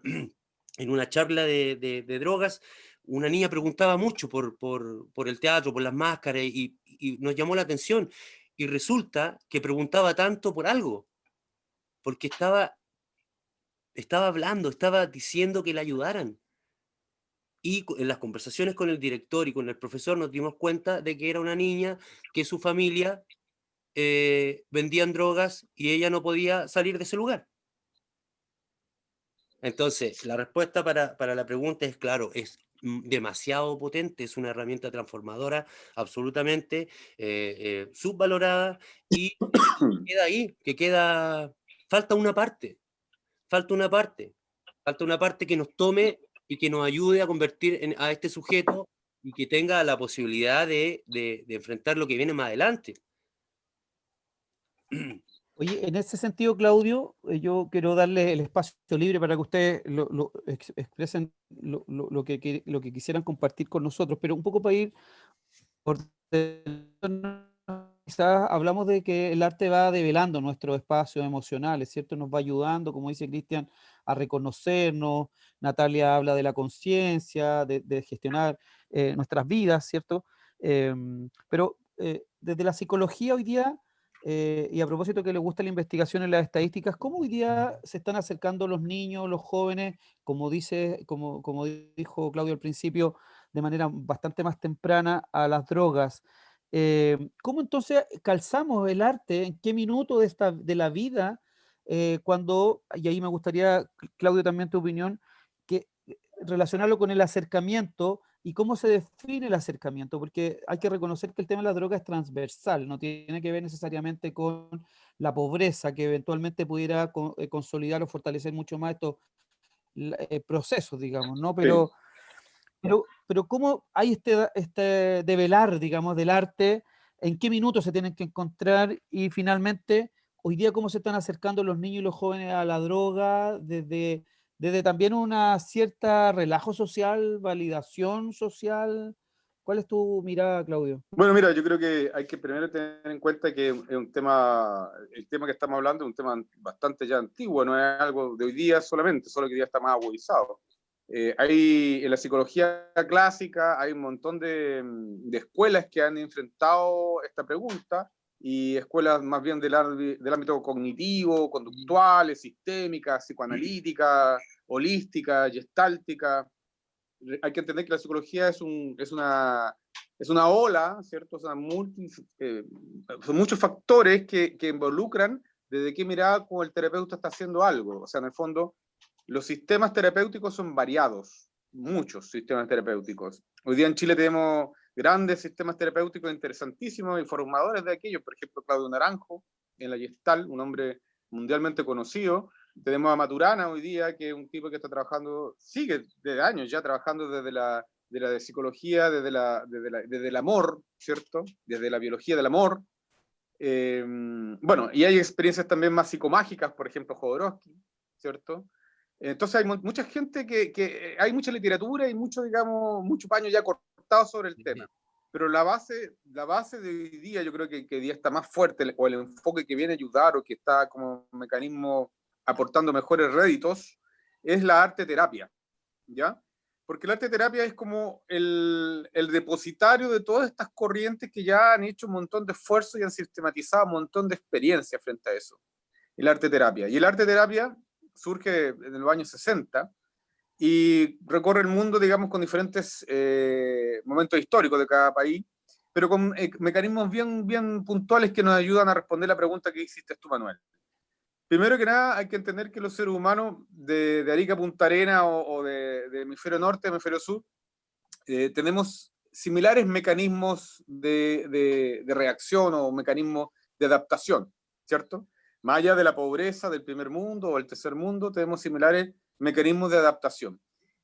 charla de drogas, una niña preguntaba mucho por el teatro, por las máscaras, y nos llamó la atención. Y resulta que preguntaba tanto por algo, porque estaba hablando, estaba diciendo que le ayudaran. Y en las conversaciones con el director y con el profesor nos dimos cuenta de que era una niña que su familia vendían drogas y ella no podía salir de ese lugar. Entonces, la respuesta para la pregunta es, claro, es demasiado potente, es una herramienta transformadora absolutamente subvalorada, y queda ahí, falta una parte, falta una parte que nos tome y que nos ayude a convertir a este sujeto y que tenga la posibilidad de enfrentar lo que viene más adelante. Oye, en ese sentido, Claudio, yo quiero darle el espacio libre para que ustedes expresen lo que quisieran compartir con nosotros, pero un poco para ir por quizás hablamos de que el arte va develando nuestros espacios emocionales, ¿cierto? Nos va ayudando, como dice Cristian, a reconocernos. Natalia habla de la conciencia, de gestionar nuestras vidas, ¿cierto? Pero desde la psicología hoy día, y a propósito que le gusta la investigación en las estadísticas, ¿cómo hoy día se están acercando los niños, los jóvenes, como dijo Claudio al principio, de manera bastante más temprana a las drogas? ¿Cómo entonces calzamos el arte? ¿En qué minuto de la vida? Y ahí me gustaría, Claudio, también tu opinión, que relacionarlo con el acercamiento y cómo se define el acercamiento, porque hay que reconocer que el tema de la droga es transversal, no tiene que ver necesariamente con la pobreza, que eventualmente pudiera consolidar o fortalecer mucho más estos procesos, digamos, ¿no? Sí. Pero ¿cómo hay este develar, digamos, del arte? ¿En qué minutos se tienen que encontrar? Y finalmente, hoy día, ¿cómo se están acercando los niños y los jóvenes a la droga? Desde también una cierta relajo social, validación social. ¿Cuál es tu mirada, Claudio? Bueno, mira, yo creo que hay que primero tener en cuenta que es un tema, el tema que estamos hablando es un tema bastante ya antiguo, no es algo de hoy día solamente, solo que hoy día está más agudizado. En la psicología clásica hay un montón de escuelas que han enfrentado esta pregunta, y escuelas más bien del ámbito cognitivo, conductuales, sistémicas, psicoanalítica, holística, gestáltica. Hay que entender que la psicología es una ola, ¿cierto? Son muchos factores que involucran desde qué mirada como el terapeuta está haciendo algo. O sea, en el fondo, los sistemas terapéuticos son variados, muchos sistemas terapéuticos. Hoy día en Chile tenemos grandes sistemas terapéuticos interesantísimos y formadores de aquellos, por ejemplo, Claudio Naranjo, en la Gestalt, un hombre mundialmente conocido. Tenemos a Maturana hoy día, que es un tipo que está trabajando, sigue desde años ya trabajando desde la de psicología, desde el amor, ¿cierto? Desde la biología del amor. Bueno, y hay experiencias también más psicomágicas, por ejemplo, Jodorowsky, ¿cierto? Entonces hay mucha gente hay mucha literatura y mucho paño ya cortado sobre el tema. Pero la base de hoy día, yo creo que hoy día está más fuerte, o el enfoque que viene a ayudar, o que está como mecanismo aportando mejores réditos, es la arte terapia, ¿ya? Porque la arte terapia es como el depositario de todas estas corrientes que ya han hecho un montón de esfuerzo y han sistematizado un montón de experiencias frente a eso. El arte terapia. Y el arte terapia surge en los años 60 y recorre el mundo, digamos, con diferentes momentos históricos de cada país, pero con mecanismos bien puntuales que nos ayudan a responder la pregunta que hiciste tú, Manuel. Primero que nada, hay que entender que los seres humanos de Arica a Punta Arena, o de hemisferio norte, hemisferio sur, tenemos similares mecanismos de reacción o mecanismos de adaptación, ¿cierto? Más allá de la pobreza del primer mundo o el tercer mundo, tenemos similares mecanismos de adaptación.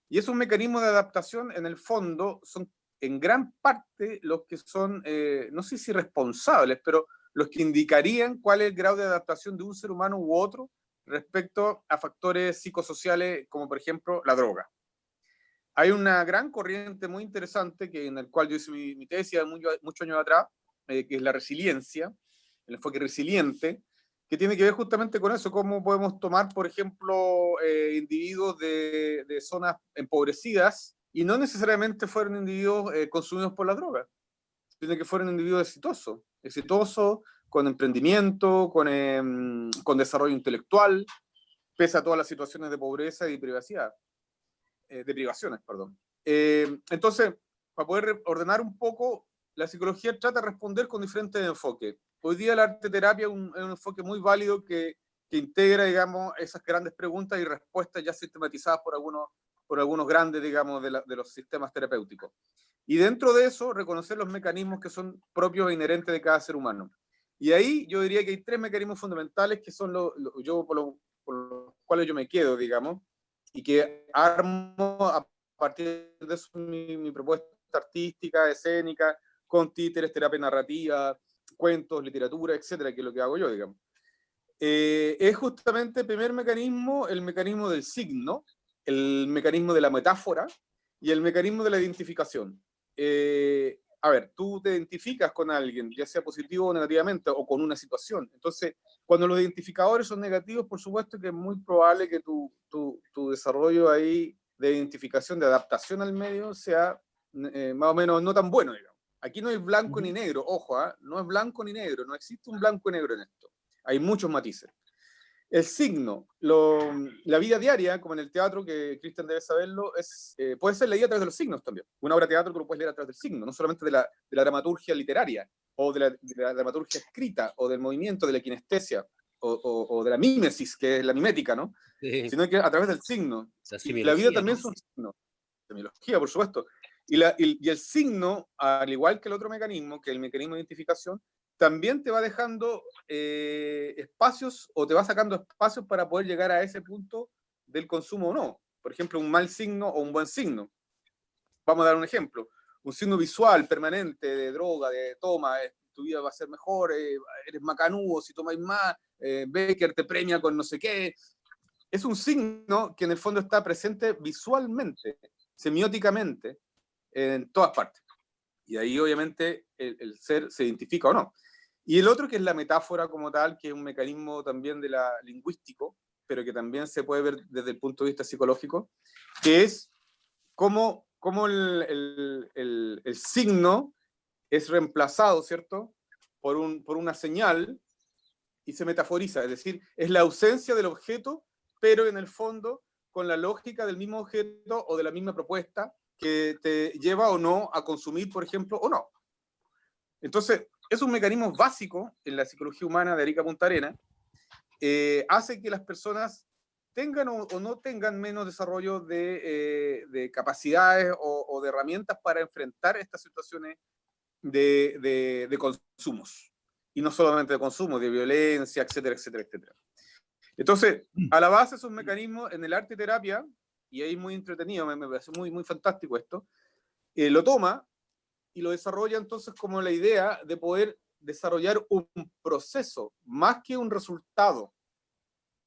Y esos mecanismos de adaptación, en el fondo, son en gran parte los que son, no sé si responsables, pero los que indicarían cuál es el grado de adaptación de un ser humano u otro respecto a factores psicosociales, como por ejemplo la droga. Hay una gran corriente muy interesante en el cual yo hice mi tesis muchos años atrás, que es la resiliencia, el enfoque resiliente, que tiene que ver justamente con eso, cómo podemos tomar, por ejemplo, individuos de zonas empobrecidas, y no necesariamente fueron individuos consumidos por la droga, sino que fueron individuos exitosos, con emprendimiento, con desarrollo intelectual, pese a todas las situaciones de pobreza y privacidad. De privaciones, perdón. Entonces, para poder ordenar un poco, la psicología trata de responder con diferentes enfoques. Hoy día la arteterapia es un enfoque muy válido que integra, digamos, esas grandes preguntas y respuestas ya sistematizadas por algunos grandes, digamos, de los sistemas terapéuticos. Y dentro de eso, reconocer los mecanismos que son propios e inherentes de cada ser humano. Y ahí yo diría que hay 3 mecanismos fundamentales que son por los cuales yo me quedo, digamos, y que armo a partir de eso mi propuesta artística, escénica, con títeres, terapia narrativa, cuentos, literatura, etcétera, que es lo que hago yo, digamos. Es justamente el primer mecanismo, el mecanismo del signo, el mecanismo de la metáfora y el mecanismo de la identificación. A ver, tú te identificas con alguien, ya sea positivo o negativamente, o con una situación. Entonces, cuando los identificadores son negativos, por supuesto que es muy probable que tu desarrollo ahí de identificación, de adaptación al medio, sea más o menos no tan bueno, digamos. Aquí no hay blanco ni negro, ojo, no es blanco ni negro, no existe un blanco y negro en esto. Hay muchos matices. El signo, la vida diaria, como en el teatro, que Cristian debe saberlo, puede ser leída a través de los signos también. Una obra de teatro tú lo puedes leer a través del signo, no solamente de la dramaturgia literaria, o de la dramaturgia escrita, o del movimiento, de la kinestesia, o de la mímesis, que es la mimética, ¿no? Sí. Sino que a través del signo. Y la vida también es un signo. Semiología, por supuesto. Y el signo, al igual que el otro mecanismo, que es el mecanismo de identificación, también te va dejando espacios o te va sacando espacios para poder llegar a ese punto del consumo o no. Por ejemplo, un mal signo o un buen signo. Vamos a dar un ejemplo. Un signo visual permanente de droga, de toma, tu vida va a ser mejor, eres macanudo si tomáis más, Becker te premia con no sé qué. Es un signo que en el fondo está presente visualmente, semióticamente, en todas partes. Y ahí obviamente el ser se identifica o no. Y el otro que es la metáfora como tal, que es un mecanismo también de la lingüístico, pero que también se puede ver desde el punto de vista psicológico, que es cómo el signo es reemplazado, ¿cierto?, por una señal y se metaforiza, es decir, es la ausencia del objeto, pero en el fondo con la lógica del mismo objeto o de la misma propuesta que te lleva o no a consumir, por ejemplo, o no. Entonces, es un mecanismo básico en la psicología humana de Erika Punta Arenas, hace que las personas tengan o no tengan menos desarrollo de capacidades o de herramientas para enfrentar estas situaciones de consumos. Y no solamente de consumo, de violencia, etcétera, etcétera, etcétera. Entonces, a la base es un mecanismo en el arte terapia, y ahí muy entretenido, me parece muy, muy fantástico esto, lo toma y lo desarrolla entonces como la idea de poder desarrollar un proceso, más que un resultado,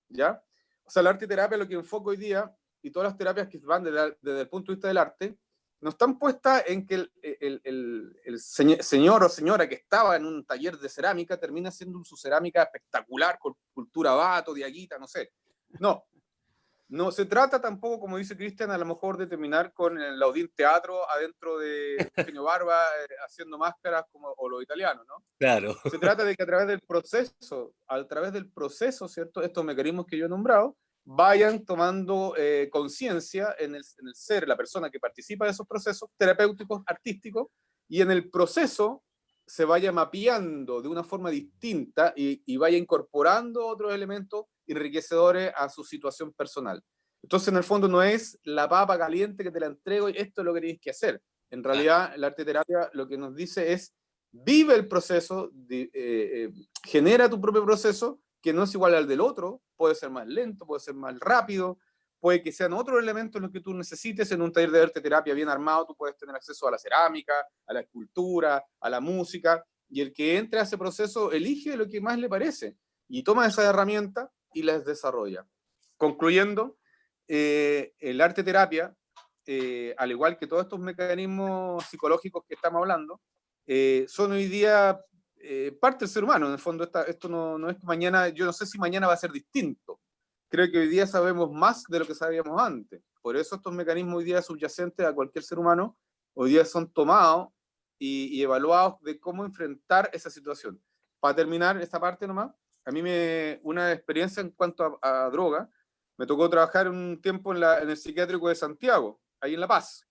¿ya? O sea, la arte terapia lo que enfoca hoy día, y todas las terapias que van desde el punto de vista del arte, no están puestas en que el señor o señora que estaba en un taller de cerámica termina haciendo su cerámica espectacular, con cultura vato, diaguita, no sé. No se trata tampoco, como dice Cristian, a lo mejor de terminar con el Laudín Teatro adentro de Pequeño Barba haciendo máscaras o los italianos, ¿no? Claro. Se trata de que a través del proceso, ¿cierto?, estos mecanismos que yo he nombrado, vayan tomando conciencia en el ser, la persona que participa de esos procesos terapéuticos, artísticos, y en el proceso se vaya mapeando de una forma distinta y vaya incorporando otros elementos enriquecedores a su situación personal. Entonces, en el fondo, no es la papa caliente que te la entrego y esto es lo que tienes que hacer. En realidad, la arte terapia lo que nos dice es: vive el proceso, genera tu propio proceso, que no es igual al del otro, puede ser más lento, puede ser más rápido, puede que sean otros elementos los que tú necesites. En un taller de arte terapia bien armado, tú puedes tener acceso a la cerámica, a la escultura, a la música, y el que entre a ese proceso elige lo que más le parece, y toma esa herramienta y las desarrolla. Concluyendo, el arte terapia, al igual que todos estos mecanismos psicológicos que estamos hablando, son hoy día parte del ser humano. En el fondo, esto no es que mañana, yo no sé si mañana va a ser distinto. Creo que hoy día sabemos más de lo que sabíamos antes. Por eso estos mecanismos hoy día subyacentes a cualquier ser humano, hoy día son tomados y evaluados de cómo enfrentar esa situación. Para terminar esta parte nomás, a mí una experiencia en cuanto a droga, me tocó trabajar un tiempo en el psiquiátrico de Santiago, ahí en La Paz.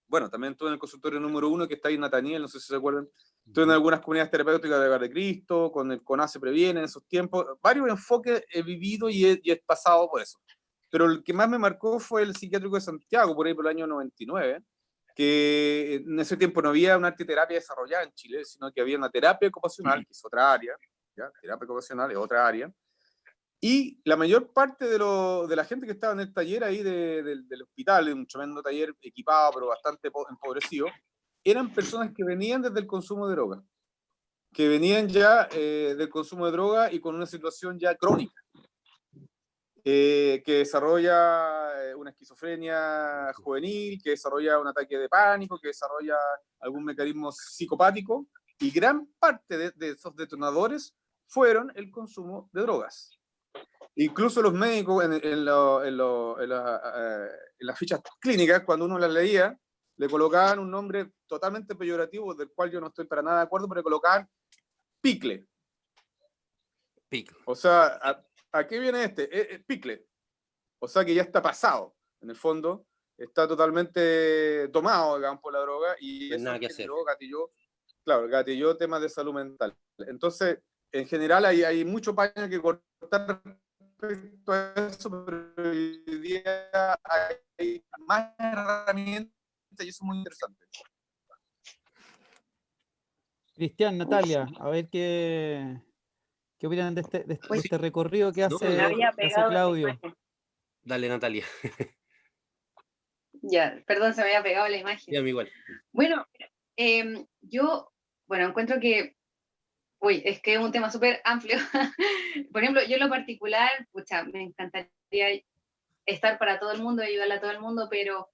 Bueno, también estuve en el consultorio número 1, que está ahí en Nataniel, no sé si se acuerdan. Estuve en algunas comunidades terapéuticas de Hogar de Cristo, con el CONACE Previene en esos tiempos. Varios enfoques he vivido y he pasado por eso. Pero el que más me marcó fue el psiquiátrico de Santiago, por ahí por el año 99, que en ese tiempo no había una arteterapia desarrollada en Chile, sino que había una terapia ocupacional, que es otra área, ¿ya? Terapia ocupacional es otra área. Y la mayor parte de la gente que estaba en el taller ahí del hospital, un tremendo taller equipado, pero bastante empobrecido, eran personas que venían desde el consumo de droga, que venían ya del consumo de droga y con una situación ya crónica, que desarrolla una esquizofrenia juvenil, que desarrolla un ataque de pánico, que desarrolla algún mecanismo psicopático, y gran parte de esos detonadores fueron el consumo de drogas. Incluso los médicos en las fichas clínicas, cuando uno las leía, le colocaban un nombre totalmente peyorativo, del cual yo no estoy para nada de acuerdo, pero le colocaban picle. Picle. O sea, ¿a qué viene este? Picle. O sea que ya está pasado, en el fondo, está totalmente tomado, digamos, por la droga, y No hay eso nada que hacer. gatilló temas de salud mental. Entonces, en general hay mucho paño que cortar respecto a eso, pero hoy día hay más herramientas y eso es muy interesante. Cristian, Natalia, a ver qué opinan de este recorrido que hace, Me había que hace pegado la Claudio. imagen. Dale, Natalia. Ya, perdón, se me había pegado la imagen. Sí, a mí igual. Bueno, yo encuentro que, es que es un tema súper amplio. Por ejemplo, yo en lo particular, me encantaría estar para todo el mundo, ayudarle a todo el mundo, pero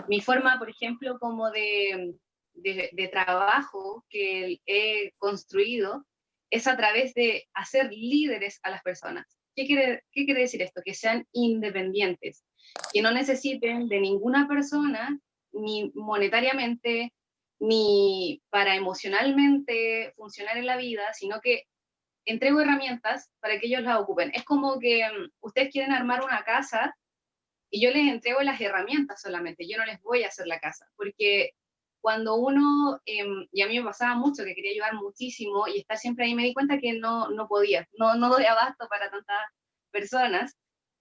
mi forma, por ejemplo, como de trabajo que he construido es a través de hacer líderes a las personas. ¿Qué quiere decir esto? Que sean independientes, que no necesiten de ninguna persona, ni monetariamente, ni para emocionalmente funcionar en la vida, sino que entrego herramientas para que ellos las ocupen. Es como que ustedes quieren armar una casa y yo les entrego las herramientas solamente, yo no les voy a hacer la casa, porque cuando uno, y a mí me pasaba mucho, que quería ayudar muchísimo y estar siempre ahí, me di cuenta que no podía, no doy abasto para tantas personas,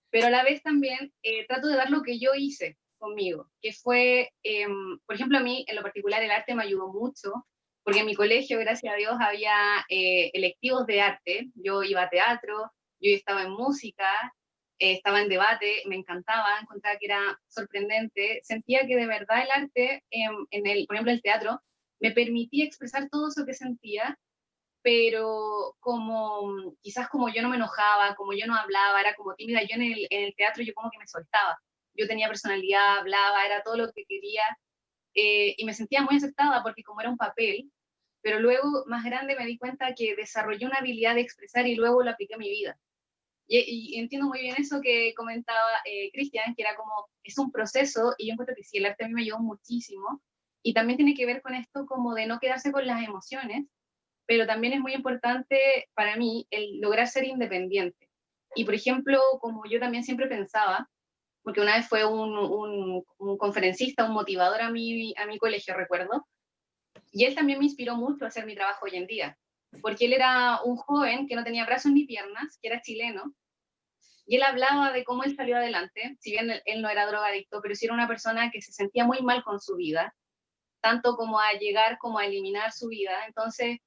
pero a la vez también trato de dar lo que yo hice conmigo, que fue, por ejemplo, a mí en lo particular el arte me ayudó mucho, porque en mi colegio, gracias a Dios, había electivos de arte, yo iba a teatro, yo estaba en música, estaba en debate, me encantaba, encontraba que era sorprendente, sentía que de verdad el arte, por ejemplo, el teatro, me permitía expresar todo eso que sentía, pero quizás como yo no me enojaba, como yo no hablaba, era como tímida, yo en el teatro yo como que me soltaba, yo tenía personalidad, hablaba, era todo lo que quería, y me sentía muy aceptada porque como era un papel, pero luego más grande me di cuenta que desarrollé una habilidad de expresar y luego lo apliqué a mi vida. Y entiendo muy bien eso que comentaba Cristian, que era como, es un proceso, y yo encuentro que sí, el arte a mí me ayudó muchísimo, y también tiene que ver con esto como de no quedarse con las emociones, pero también es muy importante para mí el lograr ser independiente. Y por ejemplo, como yo también siempre pensaba, porque una vez fue un conferencista, un motivador a mi colegio, recuerdo, y él también me inspiró mucho a hacer mi trabajo hoy en día, porque él era un joven que no tenía brazos ni piernas, que era chileno, y él hablaba de cómo él salió adelante, si bien él no era drogadicto, pero sí era una persona que se sentía muy mal con su vida, tanto como a llegar como a eliminar su vida. Entonces,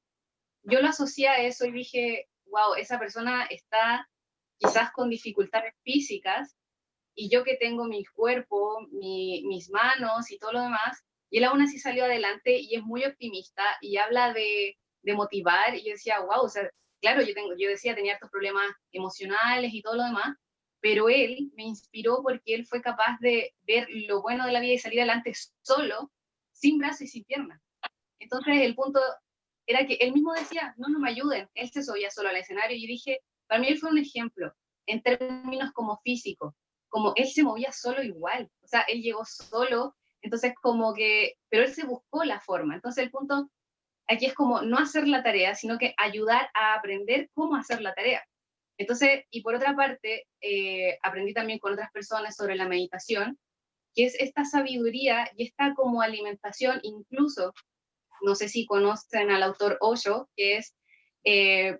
yo lo asocié a eso y dije, wow, esa persona está quizás con dificultades físicas, y yo que tengo mi cuerpo, mis manos y todo lo demás, y él aún así salió adelante y es muy optimista y habla de motivar, y yo decía, wow, o sea, claro, yo decía, tenía estos problemas emocionales y todo lo demás, pero él me inspiró porque él fue capaz de ver lo bueno de la vida y salir adelante solo, sin brazos y sin piernas. Entonces el punto era que él mismo decía, no, no me ayuden, él se subía solo al escenario, y yo dije, para mí él fue un ejemplo, en términos como físico, como él se movía solo igual, o sea, él llegó solo, entonces como que, pero él se buscó la forma, entonces el punto aquí es como no hacer la tarea, sino que ayudar a aprender cómo hacer la tarea. Entonces, y por otra parte, aprendí también con otras personas sobre la meditación, que es esta sabiduría y esta como alimentación, incluso, no sé si conocen al autor Osho, que es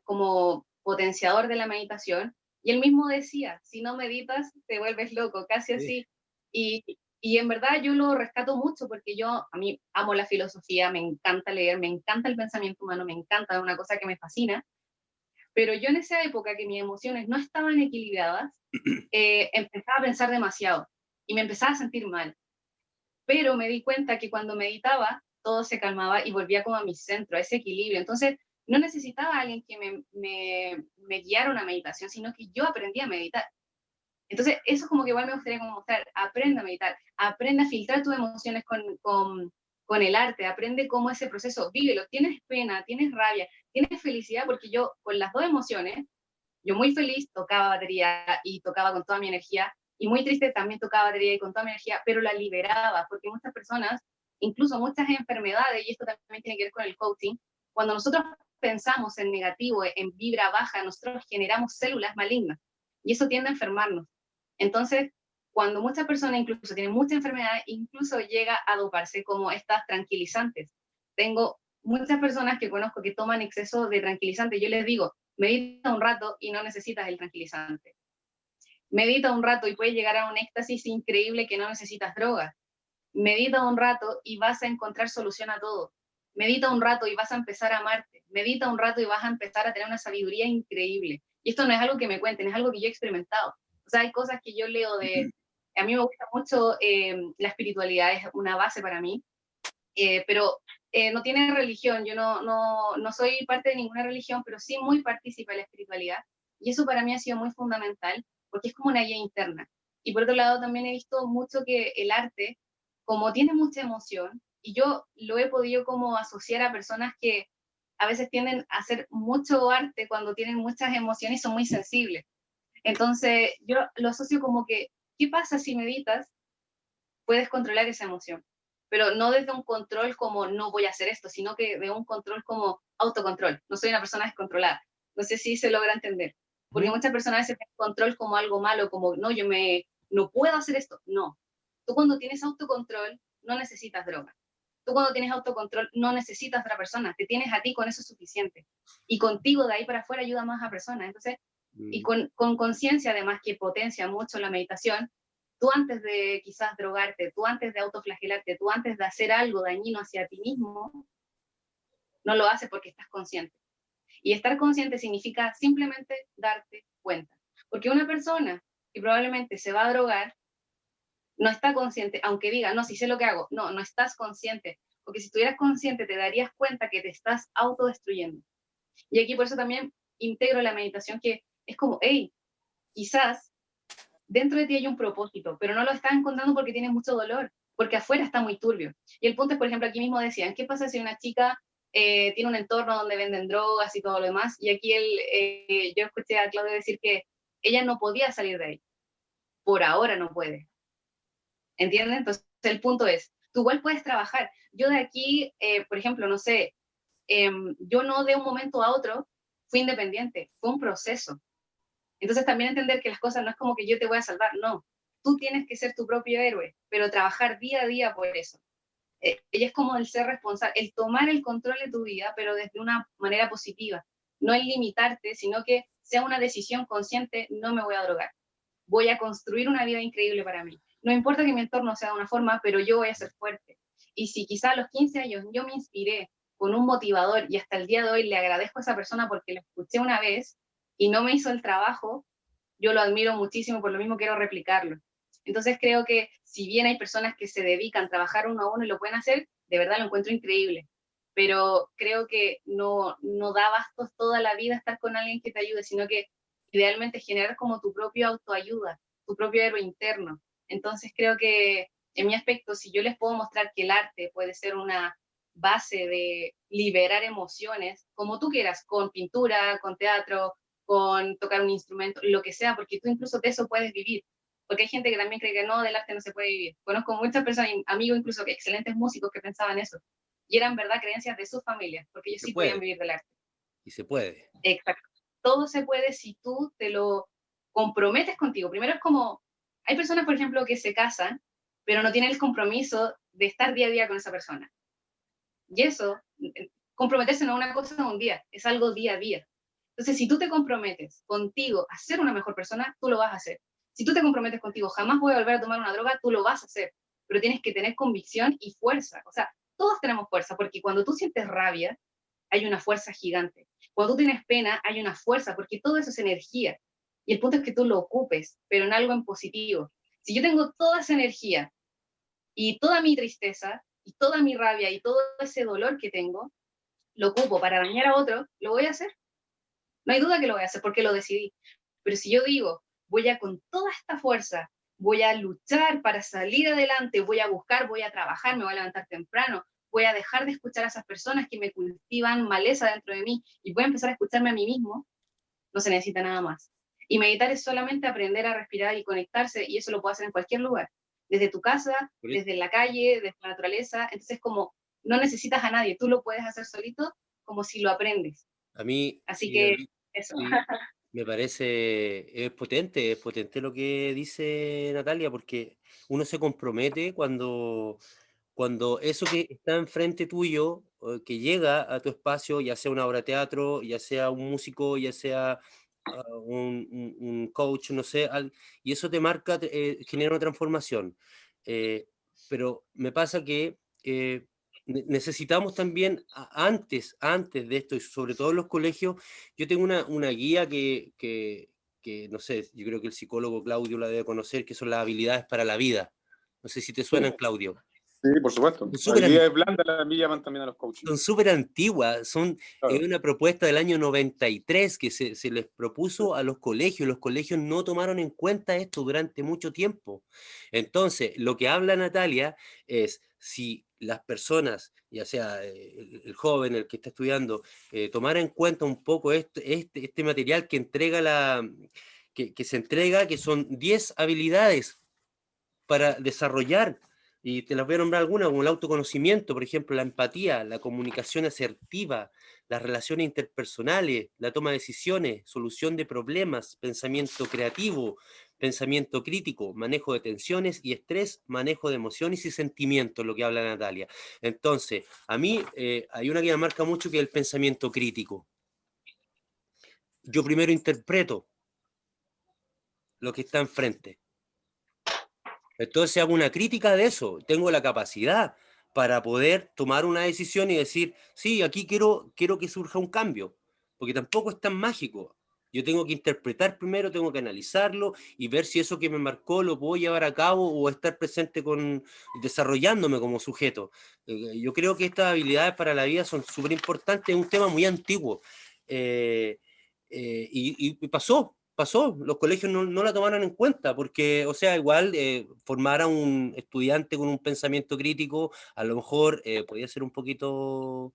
como potenciador de la meditación, y él mismo decía, si no meditas, te vuelves loco, casi así. Y en verdad yo lo rescato mucho porque a mí amo la filosofía, me encanta leer, me encanta el pensamiento humano, me encanta, es una cosa que me fascina, pero yo en esa época que mis emociones no estaban equilibradas, empezaba a pensar demasiado y me empezaba a sentir mal. Pero me di cuenta que cuando meditaba, todo se calmaba y volvía como a mi centro, a ese equilibrio. Entonces, no necesitaba a alguien que me guiara una meditación, sino que yo aprendí a meditar. Entonces, eso es como que igual me gustaría como mostrar, aprende a meditar, aprende a filtrar tus emociones con el arte, aprende cómo ese proceso, vívelo, tienes pena, tienes rabia, tienes felicidad, porque yo con las dos emociones, yo muy feliz tocaba batería y tocaba con toda mi energía, y muy triste también tocaba batería y con toda mi energía, pero la liberaba, porque muchas personas, incluso muchas enfermedades, y esto también tiene que ver con el coaching, cuando nosotros pensamos en negativo, en vibra baja, nosotros generamos células malignas, y eso tiende a enfermarnos. Entonces, cuando muchas personas incluso tienen mucha enfermedad, incluso llega a doparse como estas tranquilizantes. Tengo muchas personas que conozco que toman exceso de tranquilizantes. Yo les digo, medita un rato y no necesitas el tranquilizante. Medita un rato y puedes llegar a un éxtasis increíble que no necesitas drogas. Medita un rato y vas a encontrar solución a todo. Medita un rato y vas a empezar a amarte. Medita un rato y vas a empezar a tener una sabiduría increíble. Y esto no es algo que me cuenten, es algo que yo he experimentado. O sea, hay cosas que yo leo de... A mí me gusta mucho la espiritualidad, es una base para mí, pero no tiene religión, yo no soy parte de ninguna religión, pero sí muy participa en la espiritualidad, y eso para mí ha sido muy fundamental, porque es como una guía interna. Y por otro lado también he visto mucho que el arte, como tiene mucha emoción, y yo lo he podido como asociar a personas que a veces tienden a hacer mucho arte cuando tienen muchas emociones y son muy sensibles. Entonces yo lo asocio como que, ¿qué pasa si meditas? Puedes controlar esa emoción, pero no desde un control como no voy a hacer esto, sino que de un control como autocontrol. No soy una persona descontrolada. No sé si se logra entender, porque muchas personas a veces ven control como algo malo, como no, no puedo hacer esto. No, tú cuando tienes autocontrol no necesitas droga. Tú cuando tienes autocontrol no necesitas otra persona, te tienes a ti, con eso es suficiente. Y contigo de ahí para afuera ayuda más a personas. Entonces, y con conciencia además que potencia mucho la meditación, tú antes de quizás drogarte, tú antes de autoflagelarte, tú antes de hacer algo dañino hacia ti mismo, no lo haces porque estás consciente. Y estar consciente significa simplemente darte cuenta. Porque una persona que probablemente se va a drogar, no está consciente, aunque diga, no, si sé lo que hago, no, no estás consciente. Porque si estuvieras consciente te darías cuenta que te estás autodestruyendo. Y aquí por eso también integro la meditación, que es como, hey, quizás dentro de ti hay un propósito, pero no lo estás encontrando porque tienes mucho dolor, porque afuera está muy turbio. Y el punto es, por ejemplo, aquí mismo decían, ¿qué pasa si una chica tiene un entorno donde venden drogas y todo lo demás? Y aquí yo escuché a Claudia decir que ella no podía salir de ahí. Por ahora no puede. ¿Entienden? Entonces, el punto es, tú igual puedes trabajar. Yo de aquí, por ejemplo, no sé, yo no de un momento a otro fui independiente, fue un proceso. Entonces también entender que las cosas no es como que yo te voy a salvar, no. Tú tienes que ser tu propio héroe, pero trabajar día a día por eso. Ella es como el ser responsable, el tomar el control de tu vida, pero desde una manera positiva. No el limitarte, sino que sea una decisión consciente, no me voy a drogar. Voy a construir una vida increíble para mí. No importa que mi entorno sea de una forma, pero yo voy a ser fuerte. Y si quizá a los 15 años yo me inspiré con un motivador y hasta el día de hoy le agradezco a esa persona porque la escuché una vez y no me hizo el trabajo, yo lo admiro muchísimo, por lo mismo quiero replicarlo. Entonces creo que si bien hay personas que se dedican a trabajar uno a uno y lo pueden hacer, de verdad lo encuentro increíble, pero creo que no da bastos toda la vida estar con alguien que te ayude, sino que idealmente generar como tu propio autoayuda, tu propio héroe interno. Entonces creo que en mi aspecto, si yo les puedo mostrar que el arte puede ser una base de liberar emociones, como tú quieras, con pintura, con teatro, con tocar un instrumento, lo que sea, porque tú incluso de eso puedes vivir. Porque hay gente que también cree que no, del arte no se puede vivir. Conozco muchas personas, amigos incluso, que excelentes músicos que pensaban eso. Y eran, verdad, creencias de sus familias, porque ellos Se sí podían puede, vivir del arte. y se puede. Exacto. Todo se puede si tú te lo comprometes contigo. Primero es como, hay personas, por ejemplo, que se casan, pero no tienen el compromiso de estar día a día con esa persona. Y eso, comprometerse no es una cosa de un día, es algo día a día. Entonces, si tú te comprometes contigo a ser una mejor persona, tú lo vas a hacer. Si tú te comprometes contigo, jamás voy a volver a tomar una droga, tú lo vas a hacer. Pero tienes que tener convicción y fuerza. O sea, todos tenemos fuerza, porque cuando tú sientes rabia, hay una fuerza gigante. Cuando tú tienes pena, hay una fuerza, porque todo eso es energía. Y el punto es que tú lo ocupes, pero en algo en positivo. Si yo tengo toda esa energía y toda mi tristeza y toda mi rabia y todo ese dolor que tengo, lo ocupo para dañar a otro, lo voy a hacer. No hay duda que lo voy a hacer porque lo decidí. Pero si yo digo, voy a con toda esta fuerza, voy a luchar para salir adelante, voy a buscar, voy a trabajar, me voy a levantar temprano, voy a dejar de escuchar a esas personas que me cultivan maleza dentro de mí y voy a empezar a escucharme a mí mismo, no se necesita nada más. Y meditar es solamente aprender a respirar y conectarse, y eso lo puedo hacer en cualquier lugar, desde tu casa, desde la calle, desde la naturaleza. Entonces, como no necesitas a nadie, tú lo puedes hacer solito, como si lo aprendes. A mí, Así sí, a que mí, eso. sí, me parece, es potente lo que dice Natalia, porque uno se compromete cuando eso que está enfrente tuyo, que llega a tu espacio, ya sea una obra de teatro, ya sea un músico, ya sea un coach, no sé, y eso te marca, genera una transformación. Eh, pero me pasa que necesitamos también, antes de esto, y sobre todo en los colegios, yo tengo una guía que, no sé, yo creo que el psicólogo Claudio la debe conocer, que son las habilidades para la vida. No sé si te suenan, Sí, Claudio. sí, por supuesto. Son La súper habilidad es blanda, la mí llaman también a los coaches. son súper antiguas, es Claro. una propuesta del año 93 que se les propuso a los colegios no tomaron en cuenta esto durante mucho tiempo. Entonces, lo que habla Natalia es si las personas, ya sea el joven, el que está estudiando, tomara en cuenta un poco este material que entrega que se entrega, que son 10 habilidades para desarrollar, y te las voy a nombrar algunas, como el autoconocimiento, por ejemplo, la empatía, la comunicación asertiva, las relaciones interpersonales, la toma de decisiones, solución de problemas, pensamiento creativo, pensamiento crítico, manejo de tensiones y estrés, manejo de emociones y sentimientos, lo que habla Natalia. Entonces, a mí hay una que me marca mucho, que es el pensamiento crítico. Yo primero interpreto lo que está enfrente. Entonces hago una crítica de eso, tengo la capacidad para poder tomar una decisión y decir, sí, aquí quiero que surja un cambio, porque tampoco es tan mágico. Yo tengo que interpretar primero, tengo que analizarlo y ver si eso que me marcó lo puedo llevar a cabo o estar presente desarrollándome como sujeto. Yo creo que estas habilidades para la vida son súper importantes, es un tema muy antiguo. Y pasó, los colegios no la tomaron en cuenta, porque, o sea, igual formar a un estudiante con un pensamiento crítico, a lo mejor podía ser un poquito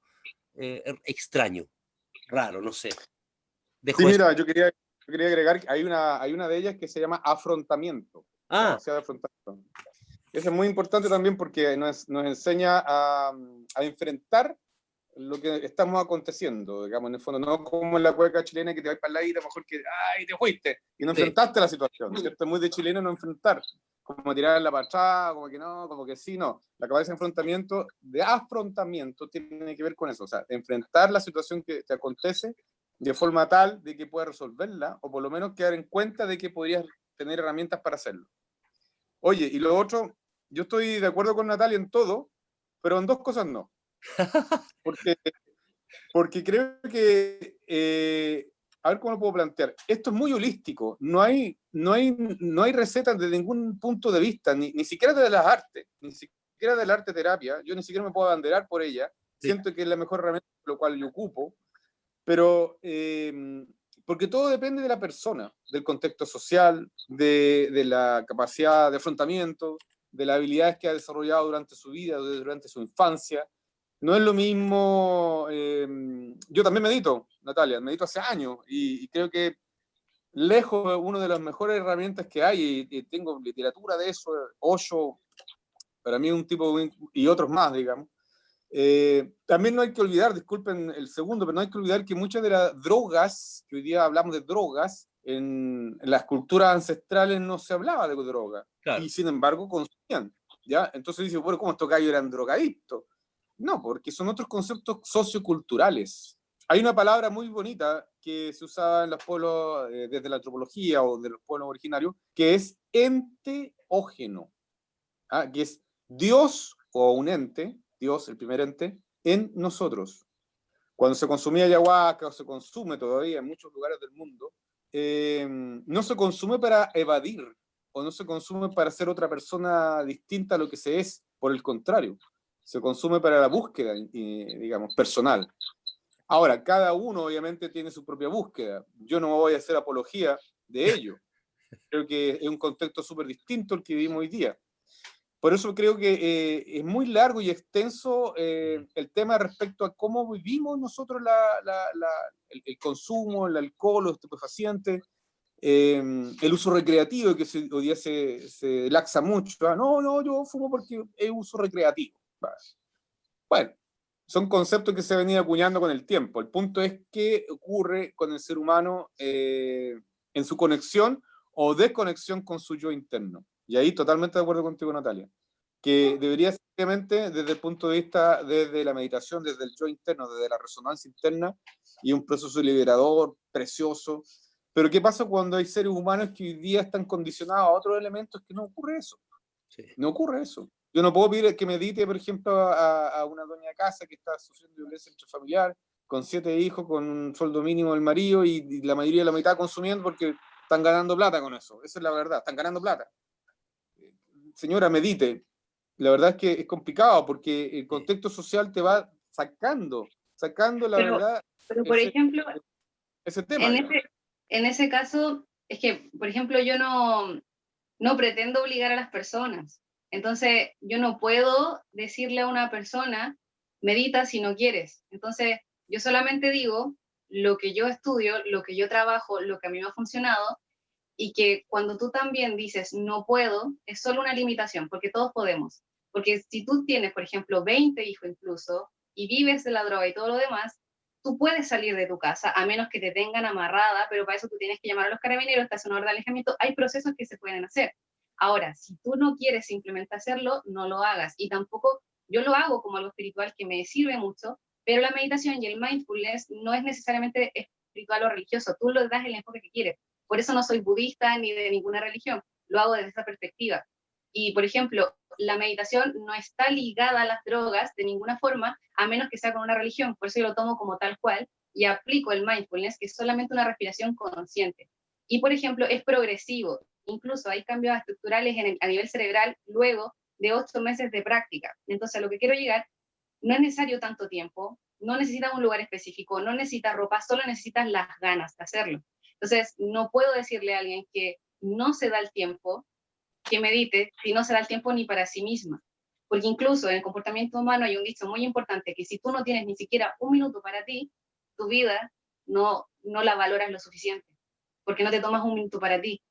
extraño, raro, no sé. Sí, Dejo eso. mira, yo quería agregar que hay una de ellas que se llama afrontamiento, Ah, capacidad de afrontamiento. Eso es muy importante también porque nos enseña a enfrentar lo que estamos aconteciendo, digamos, en el fondo, no como en la cueca chilena que te vas para el lado y a lo mejor que, ¡ay, te fuiste! Y no sí, enfrentaste la situación, ¿cierto? Es muy de chileno no enfrentar, como tirarla para atrás, como que no, como que sí, no. La capacidad de afrontamiento tiene que ver con eso, o sea, enfrentar la situación que te acontece de forma tal de que puedas resolverla, o por lo menos quedar en cuenta de que podrías tener herramientas para hacerlo. Oye, y lo otro, yo estoy de acuerdo con Natalia en todo, pero en dos cosas no. Porque creo que a ver cómo lo puedo plantear. Esto es muy holístico, no hay recetas desde ningún punto de vista, ni siquiera de las artes, ni siquiera de la arte terapia, yo ni siquiera me puedo abanderar por ella, Sí. siento que es la mejor herramienta, lo cual yo ocupo, pero porque todo depende de la persona, del contexto social, de la capacidad de afrontamiento, de las habilidades que ha desarrollado durante su vida, durante su infancia. No es lo mismo, yo también medito, Natalia, medito hace años y creo que lejos una de las mejores herramientas que hay, y tengo literatura de eso, Osho, para mí un tipo, y otros más, digamos. También no hay que olvidar, disculpen el segundo, pero no hay que olvidar que muchas de las drogas, que hoy día hablamos de drogas, en las culturas ancestrales no se hablaba de droga, Claro. y sin embargo consumían, ¿ya? Entonces dice, bueno, ¿cómo estos gallos eran drogadictos? No, porque son otros conceptos socioculturales. Hay una palabra muy bonita que se usaba en los pueblos, desde la antropología o de los pueblos originarios, que es enteógeno, ¿ah? Que es Dios o un ente, Dios, el primer ente, en nosotros. Cuando se consumía ayahuasca o se consume todavía en muchos lugares del mundo, no se consume para evadir o no se consume para ser otra persona distinta a lo que se es, por el contrario, se consume para la búsqueda, digamos, personal. Ahora, cada uno obviamente tiene su propia búsqueda. Yo no voy a hacer apología de ello. Creo que es un contexto súper distinto al que vivimos hoy día. Por eso creo que es muy largo y extenso el tema respecto a cómo vivimos nosotros el consumo, el alcohol, los estupefacientes, el uso recreativo, que hoy día se laxa mucho. No, yo fumo porque es uso recreativo. Bueno, son conceptos que se venían acuñando con el tiempo. El punto es qué ocurre con el ser humano en su conexión o desconexión con su yo interno. Y ahí totalmente de acuerdo contigo, Natalia, que debería simplemente desde el punto de vista, desde la meditación, desde el yo interno, desde la resonancia interna, y un proceso liberador, precioso. Pero ¿qué pasa cuando hay seres humanos que hoy día están condicionados a otros elementos que no ocurre eso? Sí. No ocurre eso. Yo no puedo pedir que medite, por ejemplo, a una doña de casa que está sufriendo violencia intrafamiliar, con 7 hijos, con un sueldo mínimo del marido y la mayoría de la mitad consumiendo porque están ganando plata con eso. Esa es la verdad, están ganando plata. Señora, medite. La verdad es que es complicado porque el contexto social te va sacando la verdad, pero por ejemplo, ese tema. en ese caso, es que, por ejemplo, yo no pretendo obligar a las personas. Entonces, yo no puedo decirle a una persona, medita si no quieres. Entonces, yo solamente digo lo que yo estudio, lo que yo trabajo, lo que a mí me ha funcionado, y que cuando tú también dices no puedo, es solo una limitación, porque todos podemos. Porque si tú tienes, por ejemplo, 20 hijos incluso, y vives de la droga y todo lo demás, tú puedes salir de tu casa, a menos que te tengan amarrada, pero para eso tú tienes que llamar a los carabineros, te hacen una orden de alejamiento, hay procesos que se pueden hacer. Ahora, si tú no quieres simplemente hacerlo, no lo hagas. Y tampoco, yo lo hago como algo espiritual que me sirve mucho, pero la meditación y el mindfulness no es necesariamente espiritual o religioso, tú lo das el enfoque que quieres. Por eso no soy budista ni de ninguna religión, lo hago desde esa perspectiva. Y, por ejemplo, la meditación no está ligada a las drogas de ninguna forma, a menos que sea con una religión, por eso yo lo tomo como tal cual y aplico el mindfulness, que es solamente una respiración consciente. Y, por ejemplo, es progresivo, incluso hay cambios estructurales a nivel cerebral luego de 8 meses de práctica. Entonces, a lo que quiero llegar, no es necesario tanto tiempo, no necesitas un lugar específico, no necesitas ropa, solo necesitas las ganas de hacerlo. Entonces, no puedo decirle a alguien que no se da el tiempo, que medite, si no se da el tiempo ni para sí misma. Porque incluso en el comportamiento humano hay un dicho muy importante, que si tú no tienes ni siquiera un minuto para ti, tu vida no la valoras lo suficiente, porque no te tomas un minuto para ti.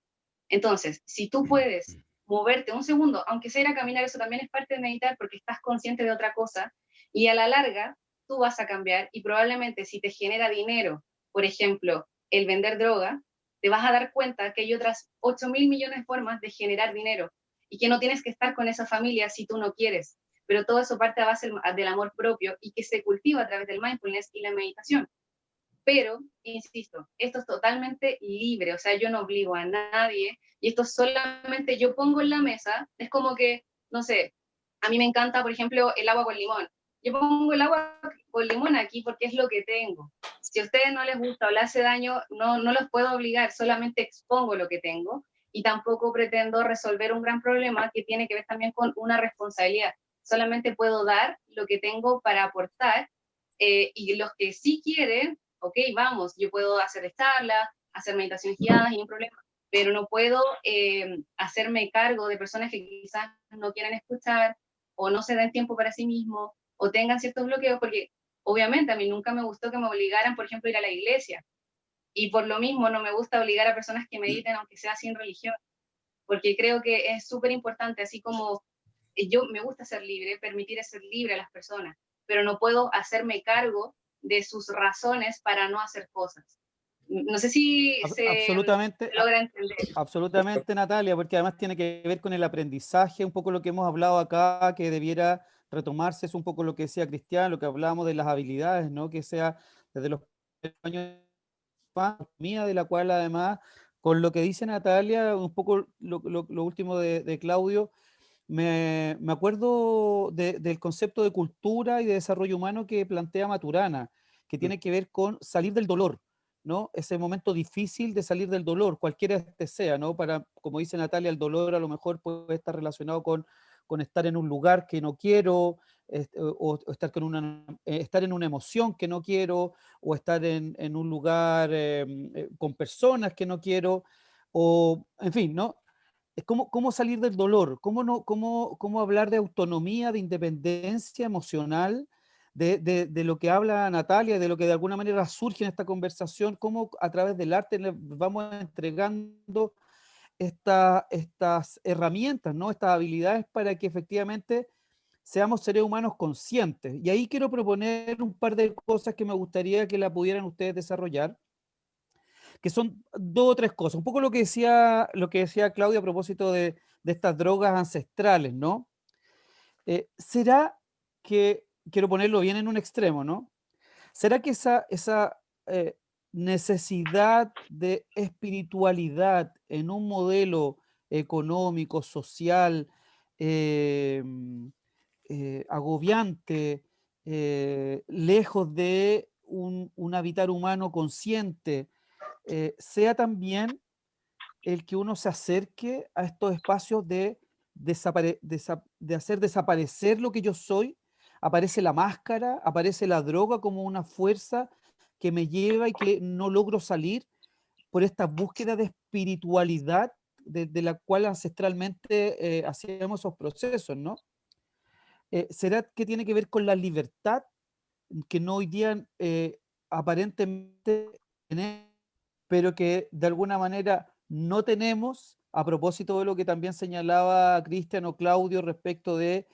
Entonces, si tú puedes moverte un segundo, aunque sea ir a caminar, eso también es parte de meditar, porque estás consciente de otra cosa, y a la larga tú vas a cambiar, y probablemente si te genera dinero, por ejemplo, el vender droga, te vas a dar cuenta que hay otras 8.000 millones de formas de generar dinero, y que no tienes que estar con esa familia si tú no quieres, pero todo eso parte a base del amor propio, y que se cultiva a través del mindfulness y la meditación. Pero, insisto, esto es totalmente libre, o sea, yo no obligo a nadie, y esto solamente yo pongo en la mesa, es como que, no sé, a mí me encanta, por ejemplo, el agua con limón. Yo pongo el agua con limón aquí porque es lo que tengo. Si a ustedes no les gusta o les hace daño, no los puedo obligar, solamente expongo lo que tengo y tampoco pretendo resolver un gran problema que tiene que ver también con una responsabilidad. Solamente puedo dar lo que tengo para aportar y los que sí quieren, ok, vamos, yo puedo hacer charlas, hacer meditaciones guiadas y un problema, pero no puedo hacerme cargo de personas que quizás no quieren escuchar o no se den tiempo para sí mismos o tengan ciertos bloqueos, porque obviamente a mí nunca me gustó que me obligaran, por ejemplo, a ir a la iglesia. Y por lo mismo no me gusta obligar a personas que mediten, aunque sea sin religión, porque creo que es súper importante, así como yo me gusta ser libre, permitir ser libre a las personas, pero no puedo hacerme cargo de sus razones para no hacer cosas. No sé si se Absolutamente, logra entender. absolutamente, Natalia, porque además tiene que ver con el aprendizaje, un poco lo que hemos hablado acá, que debiera retomarse, es un poco lo que decía Cristian, lo que hablábamos de las habilidades, ¿no? Que sea desde los años mía, de la cual además, con lo que dice Natalia, un poco lo último de Claudio, me acuerdo del concepto de cultura y de desarrollo humano que plantea Maturana, que tiene que ver con salir del dolor, ¿no? Ese momento difícil de salir del dolor, cualquiera este sea, ¿no? Para, como dice Natalia, el dolor a lo mejor puede estar relacionado con estar en un lugar que no quiero, o estar, estar en una emoción que no quiero, o estar en un lugar con personas que no quiero, o en fin, ¿no? Es cómo salir del dolor, cómo hablar de autonomía, de independencia emocional, de lo que habla Natalia, de lo que de alguna manera surge en esta conversación, cómo a través del arte le vamos entregando estas herramientas, ¿no? Estas habilidades para que efectivamente seamos seres humanos conscientes. Y ahí quiero proponer un par de cosas que me gustaría que la pudieran ustedes desarrollar, que son dos o tres cosas. Un poco lo que decía Claudia a propósito de estas drogas ancestrales, ¿no? ¿Será que, quiero ponerlo bien en un extremo, ¿no? ¿Será que esa necesidad de espiritualidad en un modelo económico, social, eh, agobiante, lejos de un habitar humano consciente, sea también el que uno se acerque a estos espacios de hacer desaparecer lo que yo soy? Aparece la máscara, aparece la droga como una fuerza que me lleva y que no logro salir por esta búsqueda de espiritualidad de la cual ancestralmente hacíamos esos procesos, ¿no? ¿Será que tiene que ver con la libertad que no hoy día aparentemente tenemos, pero que de alguna manera no tenemos, a propósito de lo que también señalaba Cristian o Claudio respecto de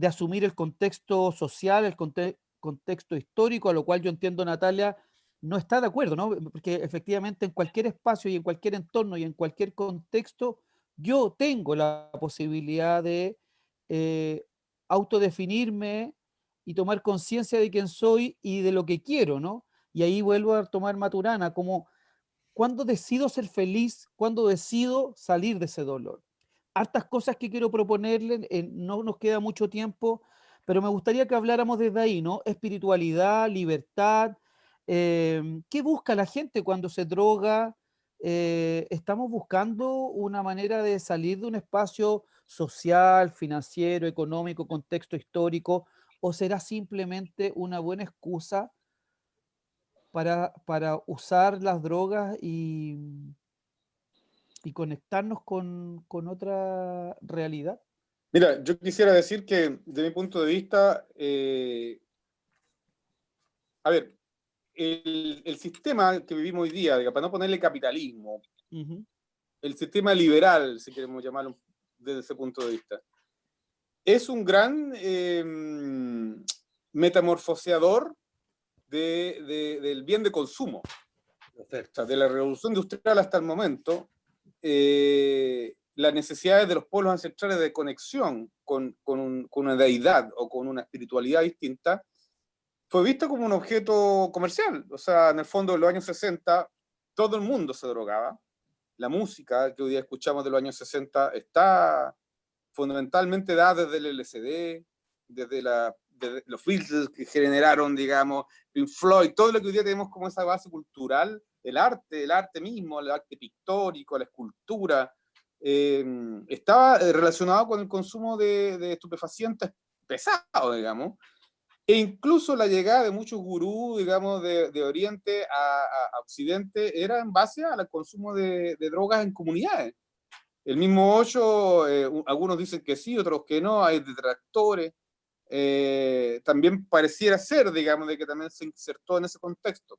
asumir el contexto social, el contexto histórico, a lo cual yo entiendo Natalia no está de acuerdo, ¿no? Porque efectivamente en cualquier espacio y en cualquier entorno y en cualquier contexto, yo tengo la posibilidad de eh, autodefinirme y tomar conciencia de quién soy y de lo que quiero, ¿no? Y ahí vuelvo a tomar Maturana, como cuando decido ser feliz, cuando decido salir de ese dolor. Hartas cosas que quiero proponerle, no nos queda mucho tiempo, pero me gustaría que habláramos desde ahí, ¿no? Espiritualidad, libertad, ¿qué busca la gente cuando se droga? ¿Estamos buscando una manera de salir de un espacio social, financiero, económico, contexto histórico, o será simplemente una buena excusa para usar las drogas y conectarnos con otra realidad? Mira, yo quisiera decir que, de mi punto de vista, a ver, el sistema que vivimos hoy día, digamos, para no ponerle capitalismo, Ujú. el sistema liberal, si queremos llamarlo desde ese punto de vista, es un gran metamorfoseador del bien de consumo. O sea, de la revolución industrial hasta el momento, las necesidades de los pueblos ancestrales de conexión con una deidad o con una espiritualidad distinta fue vista como un objeto comercial. O sea, en el fondo, en los años 60, todo el mundo se drogaba. La música que hoy día escuchamos de los años 60 está fundamentalmente dada desde el LSD, desde los Beatles que generaron, digamos, Pink Floyd, todo lo que hoy día tenemos como esa base cultural, el arte mismo, el arte pictórico, la escultura, estaba relacionado con el consumo de estupefacientes pesados, digamos, e incluso la llegada de muchos gurús, digamos, de Oriente a Occidente era en base al consumo de drogas en comunidades. El mismo Osho, algunos dicen que sí, otros que no, hay detractores. También pareciera ser, digamos, de que también se insertó en ese contexto.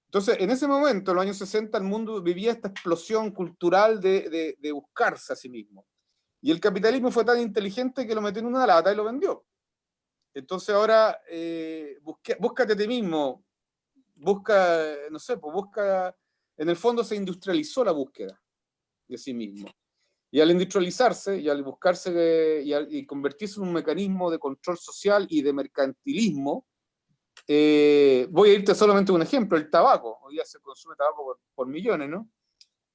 Entonces, en ese momento, en los años 60, el mundo vivía esta explosión cultural de buscarse a sí mismo. Y el capitalismo fue tan inteligente que lo metió en una lata y lo vendió. Entonces ahora, búscate a ti mismo, busca, no sé, pues busca, en el fondo se industrializó la búsqueda de sí mismo. Y al industrializarse y al buscarse y convertirse en un mecanismo de control social y de mercantilismo, voy a irte solamente un ejemplo, el tabaco. Hoy día se consume tabaco por millones, ¿no?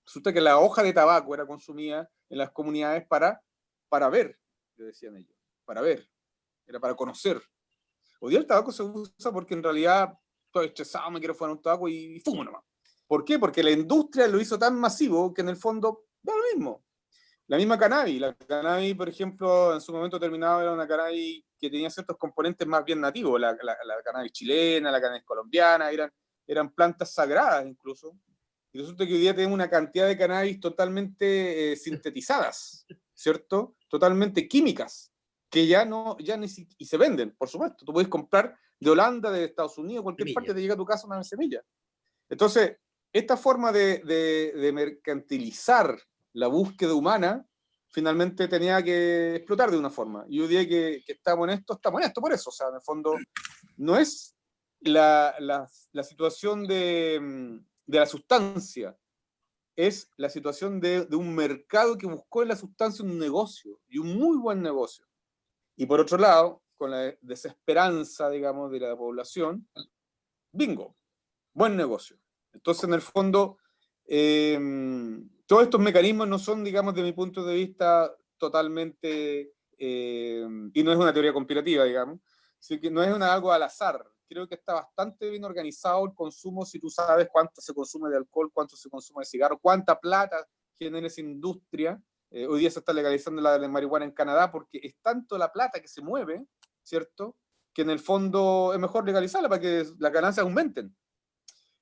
Resulta que la hoja de tabaco era consumida en las comunidades para ver, le decían ellos, para ver, era para conocer. Hoy día el tabaco se usa porque en realidad estoy estresado, me quiero fumar un tabaco y fumo nomás. ¿Por qué? Porque la industria lo hizo tan masivo que en el fondo da lo mismo. La misma cannabis, la cannabis, por ejemplo, en su momento terminado era una cannabis que tenía ciertos componentes más bien nativos, la cannabis chilena, la cannabis colombiana, eran plantas sagradas incluso, y resulta que hoy día tenemos una cantidad de cannabis totalmente sintetizadas, ¿cierto? Totalmente químicas, que ya ni y se venden, por supuesto, tú puedes comprar de Holanda, de Estados Unidos, cualquier Semilla. parte te llega a tu casa una semilla. Entonces, esta forma de mercantilizar la búsqueda humana finalmente tenía que explotar de una forma. Y hoy día que estamos en esto por eso. O sea, en el fondo, no es la situación de la sustancia, es la situación de un mercado que buscó en la sustancia un negocio, y un muy buen negocio. Y por otro lado, con la desesperanza, digamos, de la población, bingo, buen negocio. Entonces, en el fondo, todos estos mecanismos no son, digamos, de mi punto de vista, totalmente, y no es una teoría conspirativa, digamos, así que no es algo al azar. Creo que está bastante bien organizado el consumo si tú sabes cuánto se consume de alcohol, cuánto se consume de cigarro, cuánta plata genera esa industria. Hoy día se está legalizando la marihuana en Canadá porque es tanto la plata que se mueve, ¿cierto?, que en el fondo es mejor legalizarla para que las ganancias aumenten.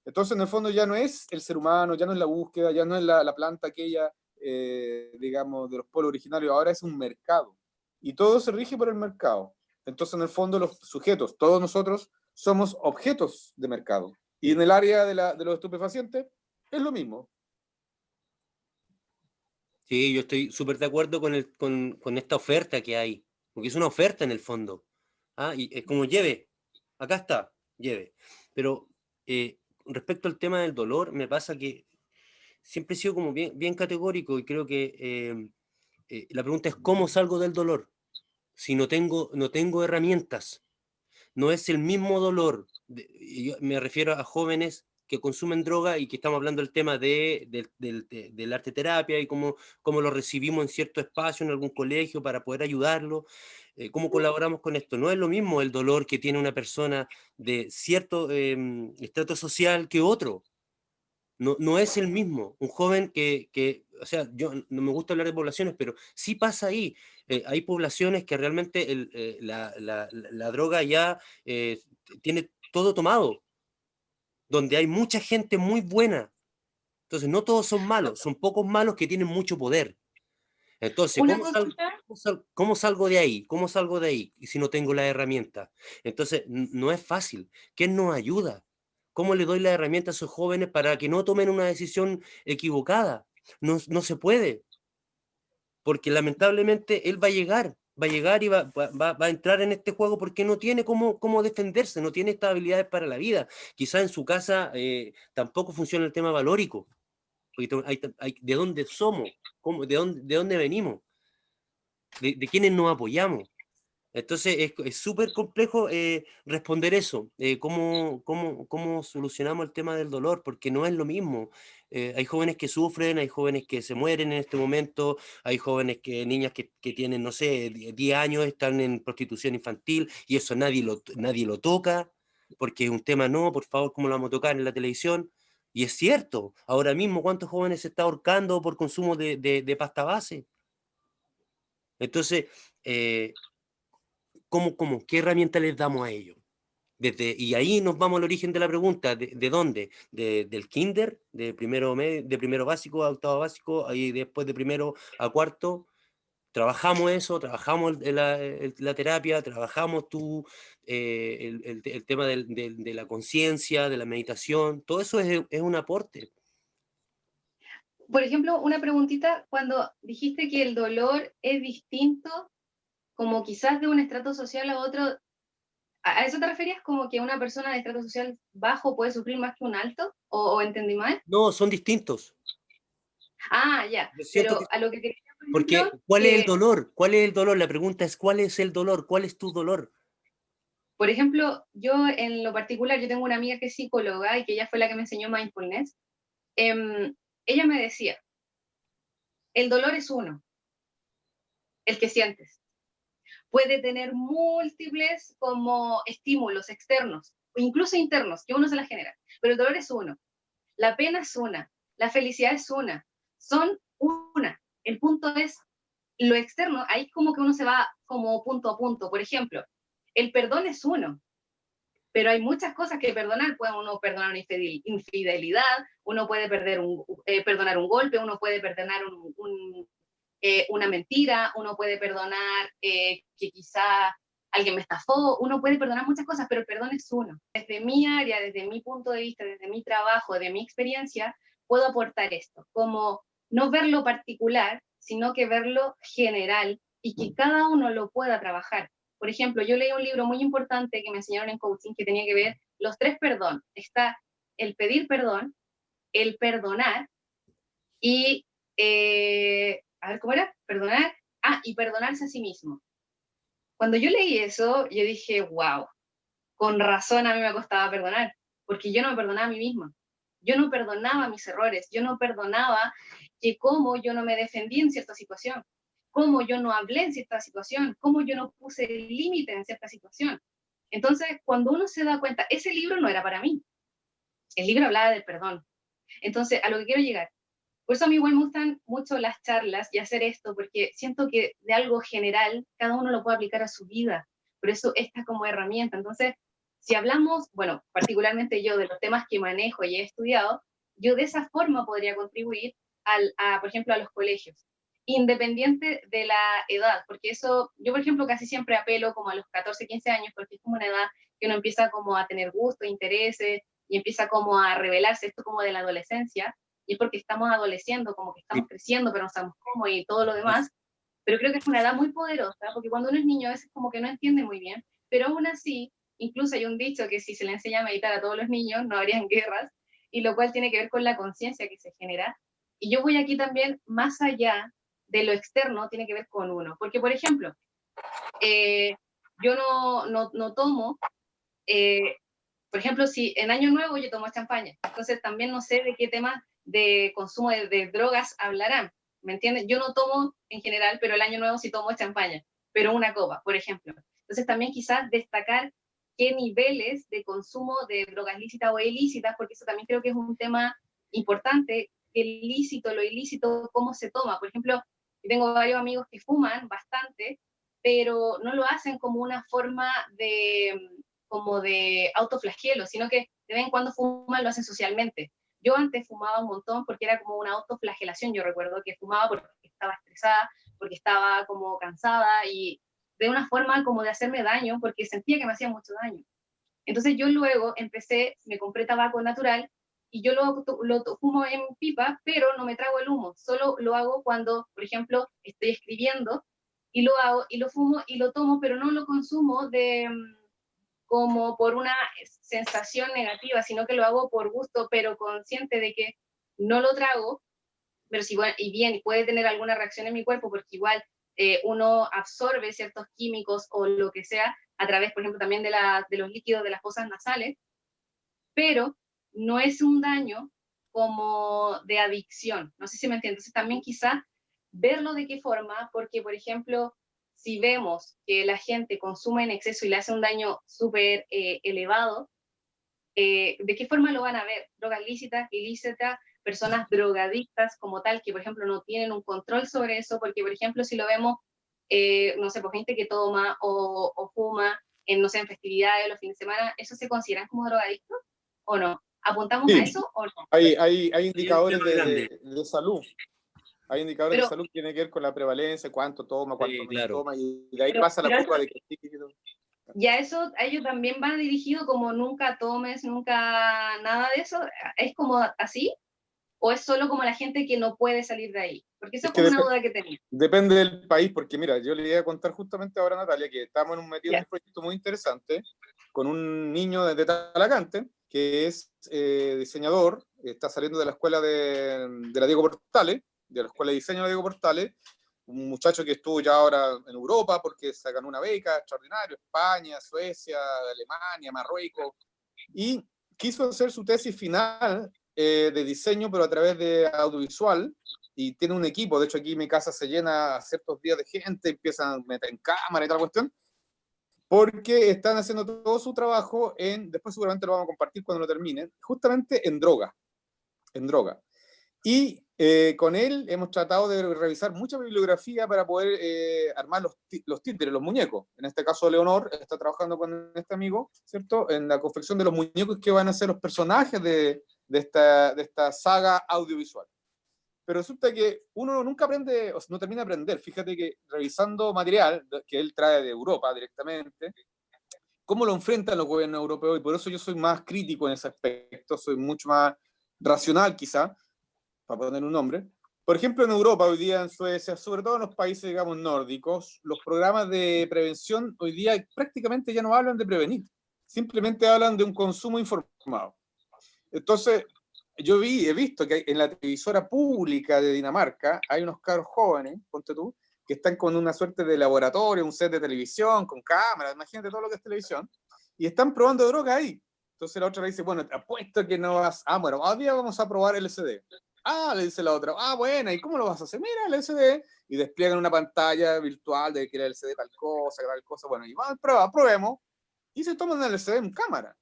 Entonces, en el fondo ya no es el ser humano, ya no es la búsqueda, ya no es la planta aquella, digamos, de los pueblos originarios, ahora es un mercado. Y todo se rige por el mercado. Entonces, en el fondo, los sujetos, todos nosotros, somos objetos de mercado. Y en el área de los estupefacientes, es lo mismo. Sí, yo estoy súper de acuerdo con esta oferta que hay, porque es una oferta en el fondo. Y es como lleve, acá está, lleve. Pero respecto al tema del dolor, me pasa que siempre he sido como bien categórico y creo que la pregunta es ¿cómo salgo del dolor? Si no tengo herramientas. No es el mismo dolor. Yo me refiero a jóvenes que consumen droga y que estamos hablando del tema del arte terapia y cómo lo recibimos en cierto espacio, en algún colegio, para poder ayudarlo. Cómo colaboramos con esto. No es lo mismo el dolor que tiene una persona de cierto estrato social que otro. No es el mismo. Un joven o sea, yo no me gusta hablar de poblaciones, pero sí pasa ahí. Hay poblaciones que realmente la droga ya tiene todo tomado, donde hay mucha gente muy buena. Entonces, no todos son malos, son pocos malos que tienen mucho poder. Entonces, Una consulta. ¿cómo salgo de ahí? ¿Cómo salgo de ahí? Y si no tengo la herramienta. Entonces, no es fácil. ¿Quién nos ayuda? ¿Cómo le doy la herramienta a esos jóvenes para que no tomen una decisión equivocada? No se puede, porque lamentablemente él va a llegar y va a entrar en este juego porque no tiene cómo defenderse, no tiene estas habilidades para la vida. Quizá en su casa tampoco funciona el tema valórico, porque ¿de dónde somos? ¿De dónde venimos? ¿De quiénes nos apoyamos? Entonces es súper complejo responder eso, cómo solucionamos el tema del dolor, porque no es lo mismo. Hay jóvenes que sufren, hay jóvenes que se mueren en este momento, hay jóvenes niñas que tienen, no sé, 10 años, están en prostitución infantil, y eso nadie lo toca, porque es un tema, no, por favor, ¿cómo lo vamos a tocar en la televisión? Y es cierto, ahora mismo, ¿cuántos jóvenes se está ahorcando por consumo de pasta base? Entonces, ¿qué herramienta les damos a ellos? Y ahí nos vamos al origen de la pregunta, ¿de dónde? Del kinder, de primero básico a octavo básico, ahí después de primero a cuarto, trabajamos eso, trabajamos la terapia, trabajamos el tema de la conciencia, de la meditación, todo eso es un aporte. Por ejemplo, una preguntita, cuando dijiste que el dolor es distinto, como quizás de un estrato social a otro, ¿a eso te referías como que una persona de estrato social bajo puede sufrir más que un alto? ¿O entendí mal? No, son distintos. Ah, ya, Yo siento que, pero a lo que quería, por porque, ejemplo, ¿cuál es el que, dolor? ¿Cuál es el dolor? La pregunta es, ¿cuál es el dolor? ¿Cuál es tu dolor? por ejemplo, yo en lo particular, yo tengo una amiga que es psicóloga y que ella fue la que me enseñó mindfulness. Ella me decía, el dolor es uno, el que sientes. Puede tener múltiples como estímulos externos o incluso internos que uno se las genera, pero el dolor es uno, la pena es una, la felicidad es una, son una. El punto es lo externo, ahí como que uno se va como punto a punto. Por ejemplo, el perdón es uno, pero hay muchas cosas que perdonar. Puede uno perdonar una infidelidad, uno puede perdonar un golpe, uno puede perdonar una mentira, uno puede perdonar que quizá alguien me estafó, uno puede perdonar muchas cosas, pero el perdón es uno. Desde mi área, desde mi punto de vista, desde mi trabajo, de mi experiencia, puedo aportar esto, como no verlo particular, sino que verlo general y que cada uno lo pueda trabajar. Por ejemplo, yo leí un libro muy importante que me enseñaron en coaching que tenía que ver los 3 perdón. Está el pedir perdón, el perdonar y a ver, ¿cómo era? Perdonar. Ah, y perdonarse a sí mismo. Cuando yo leí eso, yo dije, wow, con razón a mí me costaba perdonar, porque yo no me perdonaba a mí misma. Yo no perdonaba mis errores, yo no perdonaba que cómo yo no me defendí en cierta situación, cómo yo no hablé en cierta situación, cómo yo no puse límite en cierta situación. Entonces, cuando uno se da cuenta, ese libro no era para mí, el libro hablaba del perdón. Entonces, a lo que quiero llegar, por eso a mí igual me gustan mucho las charlas y hacer esto, porque siento que de algo general cada uno lo puede aplicar a su vida. Por eso esta como herramienta. Entonces, si hablamos, bueno, particularmente yo de los temas que manejo y he estudiado, yo de esa forma podría contribuir por ejemplo, a los colegios, independiente de la edad, porque eso, yo por ejemplo casi siempre apelo como a los 14, 15 años, porque es como una edad que uno empieza como a tener gusto, intereses, y empieza como a revelarse esto como de la adolescencia, y es porque estamos adoleciendo, como que estamos creciendo, pero no sabemos cómo y todo lo demás, pero creo que es una edad muy poderosa, porque cuando uno es niño a veces como que no entiende muy bien, pero aún así, incluso hay un dicho que si se le enseña a meditar a todos los niños, no habrían guerras, y lo cual tiene que ver con la conciencia que se genera. Y yo voy aquí también más allá de lo externo, tiene que ver con uno, porque por ejemplo, yo no tomo, por ejemplo, si en Año Nuevo yo tomo champaña, entonces también no sé de qué tema de consumo de drogas hablarán, ¿me entiendes? Yo no tomo en general, pero el Año Nuevo sí tomo champaña, pero una copa, por ejemplo. Entonces también quizás destacar qué niveles de consumo de drogas lícitas o ilícitas, porque eso también creo que es un tema importante, el lícito, lo ilícito, cómo se toma. Por ejemplo, yo tengo varios amigos que fuman bastante, pero no lo hacen como una forma como de autoflagelo, sino que de vez en cuando fuman, lo hacen socialmente. Yo antes fumaba un montón porque era como una autoflagelación, yo recuerdo que fumaba porque estaba estresada, porque estaba como cansada y de una forma como de hacerme daño, porque sentía que me hacía mucho daño. Entonces yo luego me compré tabaco natural y yo lo fumo en pipa, pero no me trago el humo, solo lo hago cuando, por ejemplo, estoy escribiendo y lo hago y lo fumo y lo tomo, pero no lo consumo como por una sensación negativa, sino que lo hago por gusto, pero consciente de que no lo trago, pero si y bien, y puede tener alguna reacción en mi cuerpo, porque igual uno absorbe ciertos químicos o lo que sea a través, por ejemplo, también de los líquidos de las fosas nasales, pero no es un daño como de adicción. No sé si me entiendes. Entonces también quizás verlo de qué forma, porque, por ejemplo, si vemos que la gente consume en exceso y le hace un daño súper elevado, ¿de qué forma lo van a ver? Drogas lícitas, ilícitas, personas drogadictas como tal, que por ejemplo no tienen un control sobre eso, porque por ejemplo si lo vemos, no sé, por gente que toma o fuma, en, no sé, en festividades, los fines de semana, ¿eso se consideran como drogadictos o no? ¿Apuntamos a Sí, eso o no? hay Hay un indicadores tema grande. de salud. Hay indicadores de Pero, salud que tienen que ver con la prevalencia, cuánto toma, cuánto Sí, menos claro. toma, y de ahí pasa la pero curva eso, de que... ya eso, a ellos también van dirigido como nunca tomes, nunca nada de eso, ¿es como así? ¿O es solo como la gente que no puede salir de ahí? Porque eso Es es que como una duda que tenía. depende del país, porque mira, yo le iba a contar justamente ahora a Natalia que estamos metidos en Ya. un proyecto muy interesante con un niño de Talagante, que es diseñador, está saliendo de la escuela de la Diego Portales, de la escuela de diseño de la Diego Portales, un muchacho que estuvo ya ahora en Europa porque se ganó una beca extraordinaria, España, Suecia, Alemania, Marruecos, y quiso hacer su tesis final de diseño, pero a través de audiovisual, y tiene un equipo. De hecho, aquí mi casa se llena ciertos días de gente, empiezan a meter en cámara y tal cuestión, porque están haciendo todo su trabajo después seguramente lo vamos a compartir cuando lo terminen, justamente en droga, en droga. Y con él hemos tratado de revisar mucha bibliografía para poder armar los títeres, los muñecos. En este caso, Leonor está trabajando con este amigo, ¿cierto? En la confección de los muñecos que van a ser los personajes de esta saga audiovisual. Pero resulta que uno nunca aprende, o sea, no termina de aprender. Fíjate que revisando material que él trae de Europa directamente, cómo lo enfrentan los gobiernos europeos, y por eso yo soy más crítico en ese aspecto, soy mucho más racional quizá, para poner un nombre. Por ejemplo, en Europa, hoy día en Suecia, sobre todo en los países, digamos, nórdicos, los programas de prevención hoy día prácticamente ya no hablan de prevenir, simplemente hablan de un consumo informado. Entonces, he visto que en la televisora pública de Dinamarca hay unos caros jóvenes, ponte tú, que están con una suerte de laboratorio, un set de televisión, con cámaras, imagínate todo lo que es televisión, y están probando droga ahí. Entonces la otra le dice, bueno, te apuesto que no vas, bueno, hoy día vamos a probar LSD. Le dice la otra, bueno, ¿y cómo lo vas a hacer? Mira, LSD, y despliegan una pantalla virtual de que era LSD tal cosa, bueno, y vamos a probar, probemos, y se toman el LSD en cámara.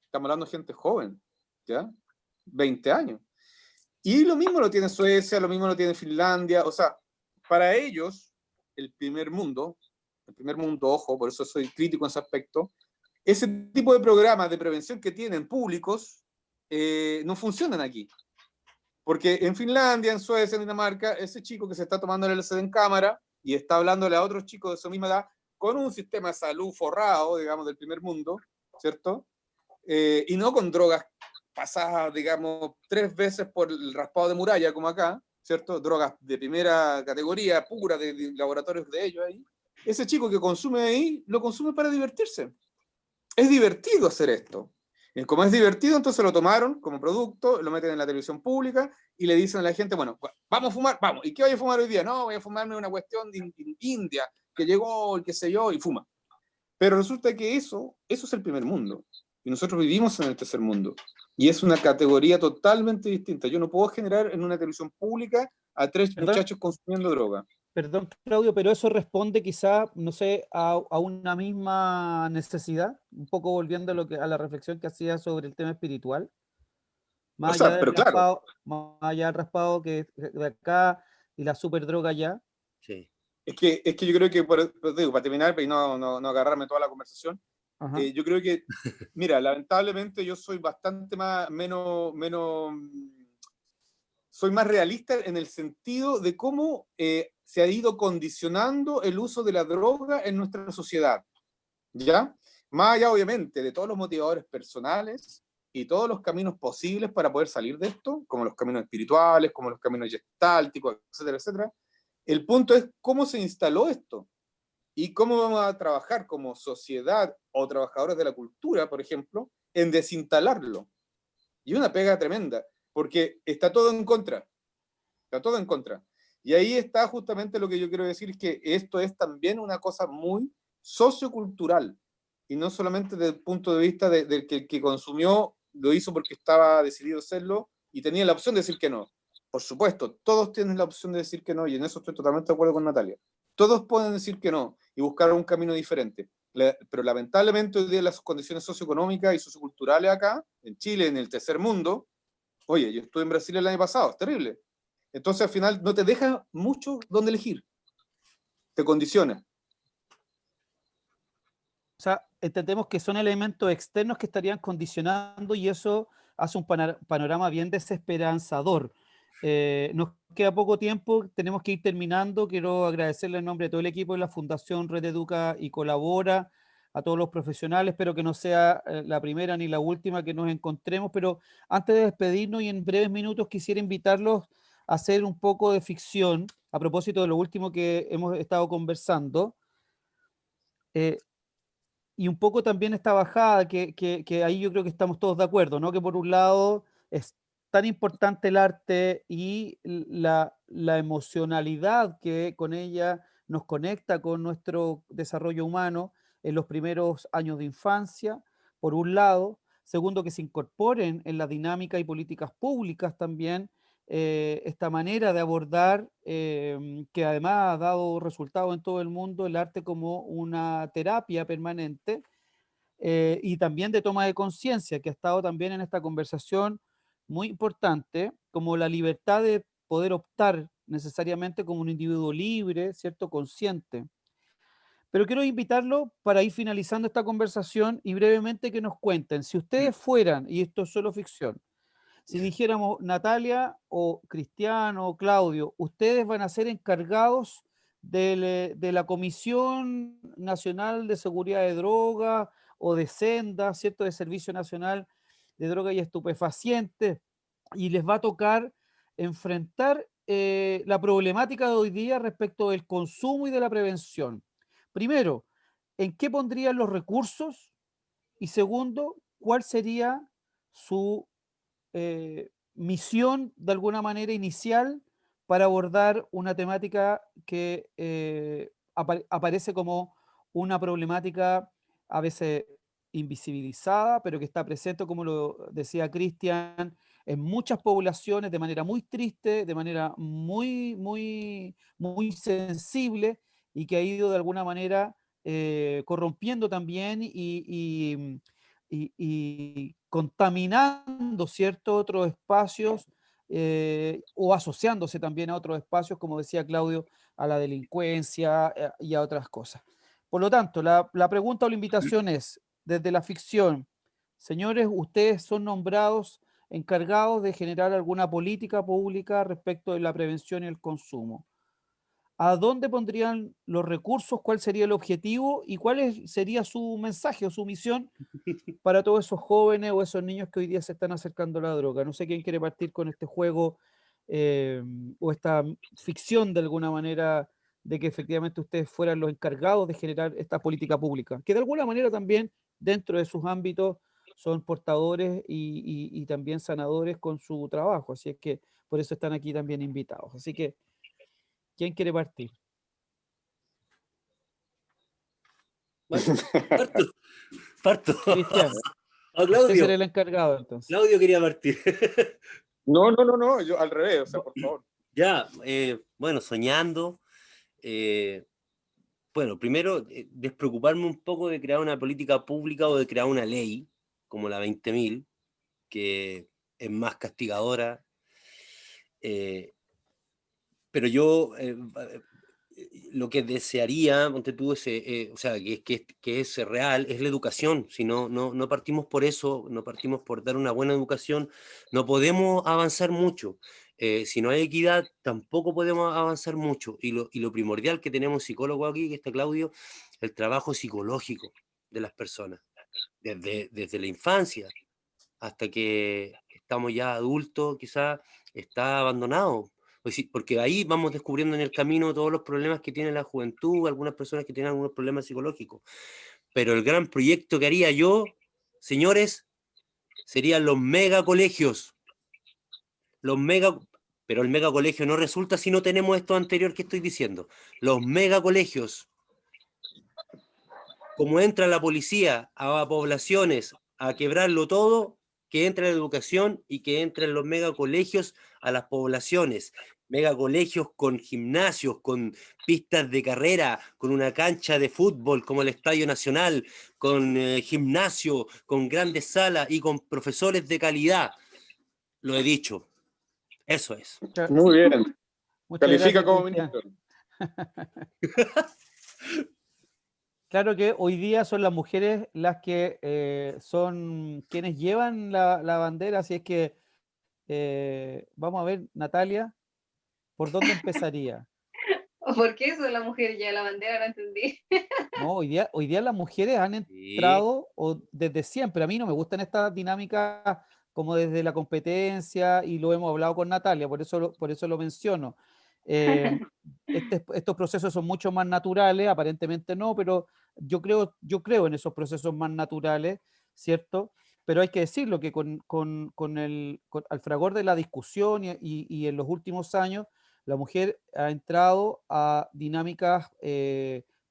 Estamos hablando de gente joven, ¿ya? 20 años. Y lo mismo lo tiene Suecia, lo mismo lo tiene Finlandia, o sea, para ellos, el primer mundo, ojo, por eso soy crítico en ese aspecto, ese tipo de programas de prevención que tienen públicos no funcionan aquí. Porque en Finlandia, en Suecia, en Dinamarca, ese chico que se está tomando el LSD en cámara y está hablándole a otros chicos de su misma edad, con un sistema de salud forrado, digamos, del primer mundo, ¿cierto? Y no con drogas pasadas, digamos, 3 veces por el raspado de muralla, como acá, ¿cierto? Drogas de primera categoría, pura, de laboratorios de ellos ahí. Ese chico que consume ahí, lo consume para divertirse. Es divertido hacer esto. Y como es divertido, entonces lo tomaron como producto, lo meten en la televisión pública y le dicen a la gente, bueno, vamos a fumar, vamos. ¿Y qué voy a fumar hoy día? No, voy a fumarme una cuestión de India, que llegó, qué sé yo, y fuma. Pero resulta que eso es el primer mundo. Y nosotros vivimos en el tercer mundo. Y es una categoría totalmente distinta. Yo no puedo generar en una televisión pública a 3 muchachos consumiendo droga. Perdón, Claudio, pero eso responde quizá, no sé, a una misma necesidad, un poco volviendo a la reflexión que hacía sobre el tema espiritual, más allá del Pero claro, raspado, más allá del raspado que de acá y la super droga allá. Sí. es que yo creo que, digo, para terminar y no agarrarme toda la conversación, yo creo que, mira, lamentablemente yo soy bastante soy más realista en el sentido de cómo se ha ido condicionando el uso de la droga en nuestra sociedad, ¿ya? Más allá, obviamente, de todos los motivadores personales y todos los caminos posibles para poder salir de esto, como los caminos espirituales, como los caminos gestálticos, etcétera, etcétera. El punto es cómo se instaló esto y cómo vamos a trabajar como sociedad o trabajadores de la cultura, por ejemplo, en desinstalarlo. Y una pega tremenda, porque está todo en contra. Está todo en contra. Y ahí está justamente lo que yo quiero decir, que esto es también una cosa muy sociocultural, y no solamente desde el punto de vista del que el que consumió lo hizo porque estaba decidido a hacerlo y tenía la opción de decir que no. Por supuesto, todos tienen la opción de decir que no, y en eso estoy totalmente de acuerdo con Natalia. Todos pueden decir que no y buscar un camino diferente. Pero lamentablemente hoy día las condiciones socioeconómicas y socioculturales acá, en Chile, en el tercer mundo, oye, yo estuve en Brasil el año pasado, es terrible. Entonces al final no te deja mucho donde elegir, te condiciona. O sea, entendemos que son elementos externos que estarían condicionando y eso hace un panorama bien desesperanzador. Nos queda poco tiempo, tenemos que ir terminando. Quiero agradecerle en nombre de todo el equipo de la Fundación Red Educa y Colabora, a todos los profesionales. Espero que no sea la primera ni la última que nos encontremos, pero antes de despedirnos y en breves minutos quisiera invitarlos a hacer un poco de ficción a propósito de lo último que hemos estado conversando. Eh, y un poco también esta bajada, que ahí yo creo que estamos todos de acuerdo, ¿no? Que por un lado es tan importante el arte y la emocionalidad que con ella nos conecta con nuestro desarrollo humano en los primeros años de infancia, por un lado. Segundo, que se incorporen en la dinámica y políticas públicas también esta manera de abordar, que además ha dado resultado en todo el mundo, el arte como una terapia permanente, y también de toma de conciencia, que ha estado también en esta conversación muy importante, como la libertad de poder optar necesariamente como un individuo libre, ¿cierto? Consciente. Pero quiero invitarlo para ir finalizando esta conversación y brevemente que nos cuenten, si ustedes fueran, y esto es solo ficción, si dijéramos Natalia o Cristiano o Claudio, ustedes van a ser encargados de la Comisión Nacional de Seguridad de Drogas o de Senda, ¿cierto? De Servicio Nacional de Drogas y Estupefacientes, y les va a tocar enfrentar la problemática de hoy día respecto del consumo y de la prevención. Primero, ¿en qué pondrían los recursos? Y segundo, ¿cuál sería su misión de alguna manera inicial para abordar una temática que aparece como una problemática a veces invisibilizada, pero que está presente, como lo decía Cristian, en muchas poblaciones de manera muy triste, de manera muy sensible y que ha ido de alguna manera corrompiendo también y contaminando ciertos otros espacios o asociándose también a otros espacios, como decía Claudio, a la delincuencia y a otras cosas. Por lo tanto, la pregunta o la invitación es, desde la ficción, señores, ustedes son nombrados encargados de generar alguna política pública respecto de la prevención y el consumo. ¿A dónde pondrían los recursos? ¿Cuál sería el objetivo? ¿Y cuál sería su mensaje o su misión para todos esos jóvenes o esos niños que hoy día se están acercando a la droga? No sé quién quiere partir con este juego o esta ficción de alguna manera de que efectivamente ustedes fueran los encargados de generar esta política pública, que de alguna manera también dentro de sus ámbitos son portadores y también sanadores con su trabajo. Así es que por eso están aquí también invitados. Así que, ¿quién quiere partir? Bueno, parto. Parto. Cristian, A usted Claudio. será el encargado entonces. Claudio quería partir. No, yo al revés, o sea, por favor. Ya, bueno, soñando. Bueno, primero, despreocuparme un poco de crear una política pública o de crear una ley, como la 20.000, que es más castigadora. Pero yo lo que desearía, ponte tú, o sea, que es real, es la educación. Si no partimos por eso, no partimos por dar una buena educación, no podemos avanzar mucho. Si no hay equidad, tampoco podemos avanzar mucho. Y lo primordial que tenemos psicólogo aquí, que está Claudio, el trabajo psicológico de las personas, desde la infancia hasta que estamos ya adultos, quizás está abandonado. Porque ahí vamos descubriendo en el camino todos los problemas que tiene la juventud, algunas personas que tienen algunos problemas psicológicos. Pero el gran proyecto que haría yo, señores, serían los megacolegios. Los mega, pero el megacolegio no resulta si no tenemos esto anterior que estoy diciendo. Los megacolegios, como entra la policía a poblaciones a quebrarlo todo, que entre la educación y que entren los megacolegios a las poblaciones. Megacolegios con gimnasios, con pistas de carrera, con una cancha de fútbol como el Estadio Nacional, con gimnasio, con grandes salas y con profesores de calidad. Lo he dicho. Eso es. Muy bien. Muchas Califica gracias, como Cristian. ministro. Claro que hoy día son las mujeres las que son quienes llevan la bandera, así es que vamos a ver, Natalia, ¿por dónde empezaría? ¿O por qué eso de la mujer ya la bandera? No entendí. No, hoy día las mujeres han Sí. entrado o desde siempre. A mí no me gustan estas dinámicas como desde la competencia y lo hemos hablado con Natalia, por eso lo menciono. Eh, estos procesos son mucho más naturales, aparentemente no, pero yo creo en esos procesos más naturales, ¿cierto? Pero hay que decirlo que al fragor de la discusión y en los últimos años, la mujer ha entrado a dinámicas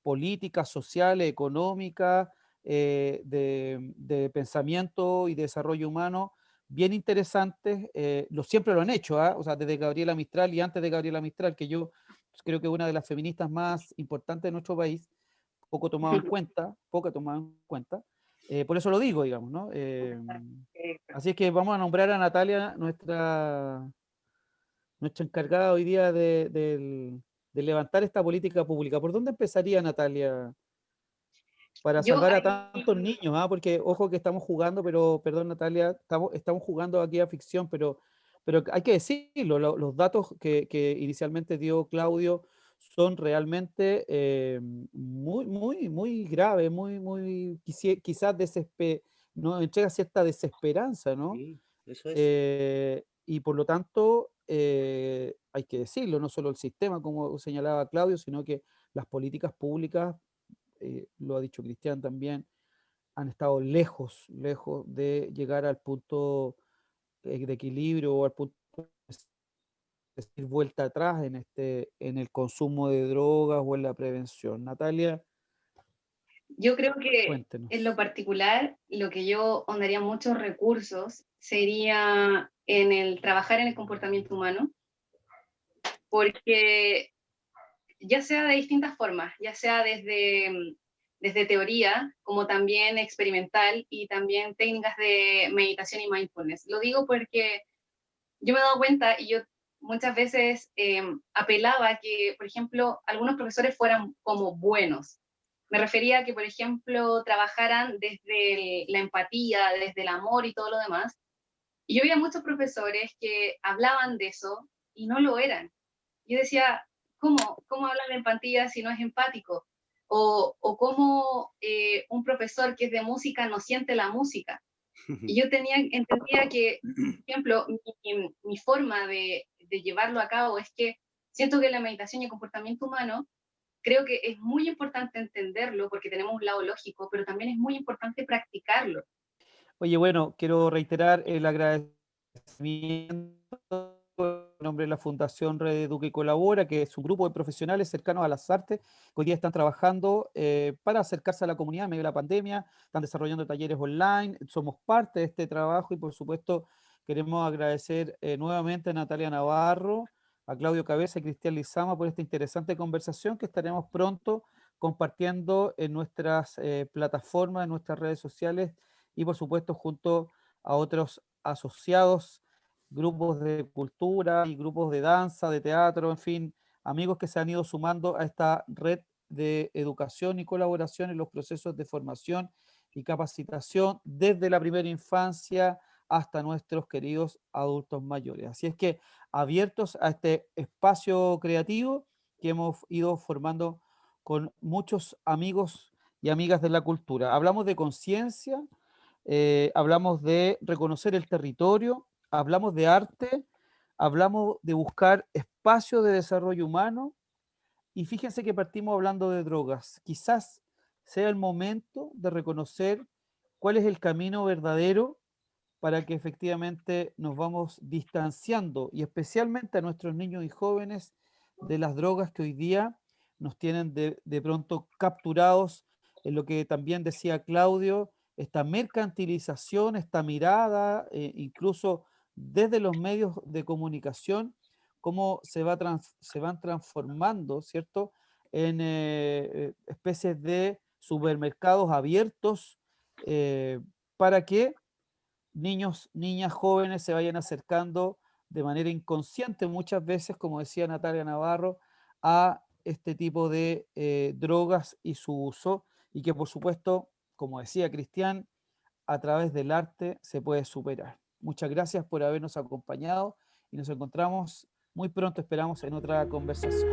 políticas, sociales, económicas, de pensamiento y desarrollo humano bien interesantes. Siempre lo han hecho, ¿ah? O sea, desde Gabriela Mistral y antes de Gabriela Mistral, que yo creo que es una de las feministas más importantes de nuestro país, poco tomado en cuenta, poco tomado en cuenta. Por eso lo digo, digamos, ¿no? Así es que vamos a nombrar a Natalia, nuestra encargada hoy día de levantar esta política pública. ¿Por dónde empezaría, Natalia, para Yo salvar a ahí, tantos niños? Porque, ojo que estamos jugando, pero, perdón, Natalia, estamos jugando aquí a ficción, pero hay que decirlo, los datos que inicialmente dio Claudio son realmente muy graves, quizás nos entrega cierta desesperanza, ¿no? Sí, eso es. Y por lo tanto, hay que decirlo, no solo el sistema, como señalaba Claudio, sino que las políticas públicas, lo ha dicho Cristian también, han estado lejos de llegar al punto de equilibrio o al punto de decir vuelta atrás en el consumo de drogas o en la prevención. Natalia, yo creo que en lo cuéntenos. particular, lo que yo honraría muchos recursos sería en el trabajar en el comportamiento humano, porque ya sea de distintas formas, ya sea desde teoría, como también experimental y también técnicas de meditación y mindfulness. Lo digo porque yo me he dado cuenta y yo muchas veces apelaba a que, por ejemplo, algunos profesores fueran como buenos. Me refería a que, por ejemplo, trabajaran desde la empatía, desde el amor y todo lo demás. Y yo veía muchos profesores que hablaban de eso y no lo eran. Yo decía, ¿cómo habla de empatía si no es empático? O cómo un profesor que es de música no siente la música. Y yo entendía que, por ejemplo, mi forma de llevarlo a cabo es que siento que la meditación y el comportamiento humano, creo que es muy importante entenderlo porque tenemos un lado lógico, pero también es muy importante practicarlo. Oye, bueno, quiero reiterar el agradecimiento en nombre de la Fundación Red Educa y Colabora, que es un grupo de profesionales cercanos a las artes que hoy día están trabajando para acercarse a la comunidad en medio de la pandemia, están desarrollando talleres online, somos parte de este trabajo y por supuesto queremos agradecer nuevamente a Natalia Navarro, a Claudio Cabeza y Cristian Lizama por esta interesante conversación que estaremos pronto compartiendo en nuestras plataformas, en nuestras redes sociales y por supuesto junto a otros asociados, grupos de cultura y grupos de danza, de teatro, en fin, amigos que se han ido sumando a esta red de educación y colaboración en los procesos de formación y capacitación desde la primera infancia hasta nuestros queridos adultos mayores. Así es que abiertos a este espacio creativo que hemos ido formando con muchos amigos y amigas de la cultura. Hablamos de conciencia, hablamos de reconocer el territorio, hablamos de arte, hablamos de buscar espacios de desarrollo humano y fíjense que partimos hablando de drogas. Quizás sea el momento de reconocer cuál es el camino verdadero para que efectivamente nos vamos distanciando, y especialmente a nuestros niños y jóvenes, de las drogas que hoy día nos tienen de pronto capturados en lo que también decía Claudio, esta mercantilización, esta mirada, incluso desde los medios de comunicación, cómo se van transformando, ¿cierto?, en especies de supermercados abiertos, para que niños, niñas, jóvenes se vayan acercando de manera inconsciente muchas veces, como decía Natalia Navarro, a este tipo de drogas y su uso, y que por supuesto, como decía Cristian, a través del arte se puede superar. Muchas gracias por habernos acompañado y nos encontramos muy pronto, esperamos, en otra conversación.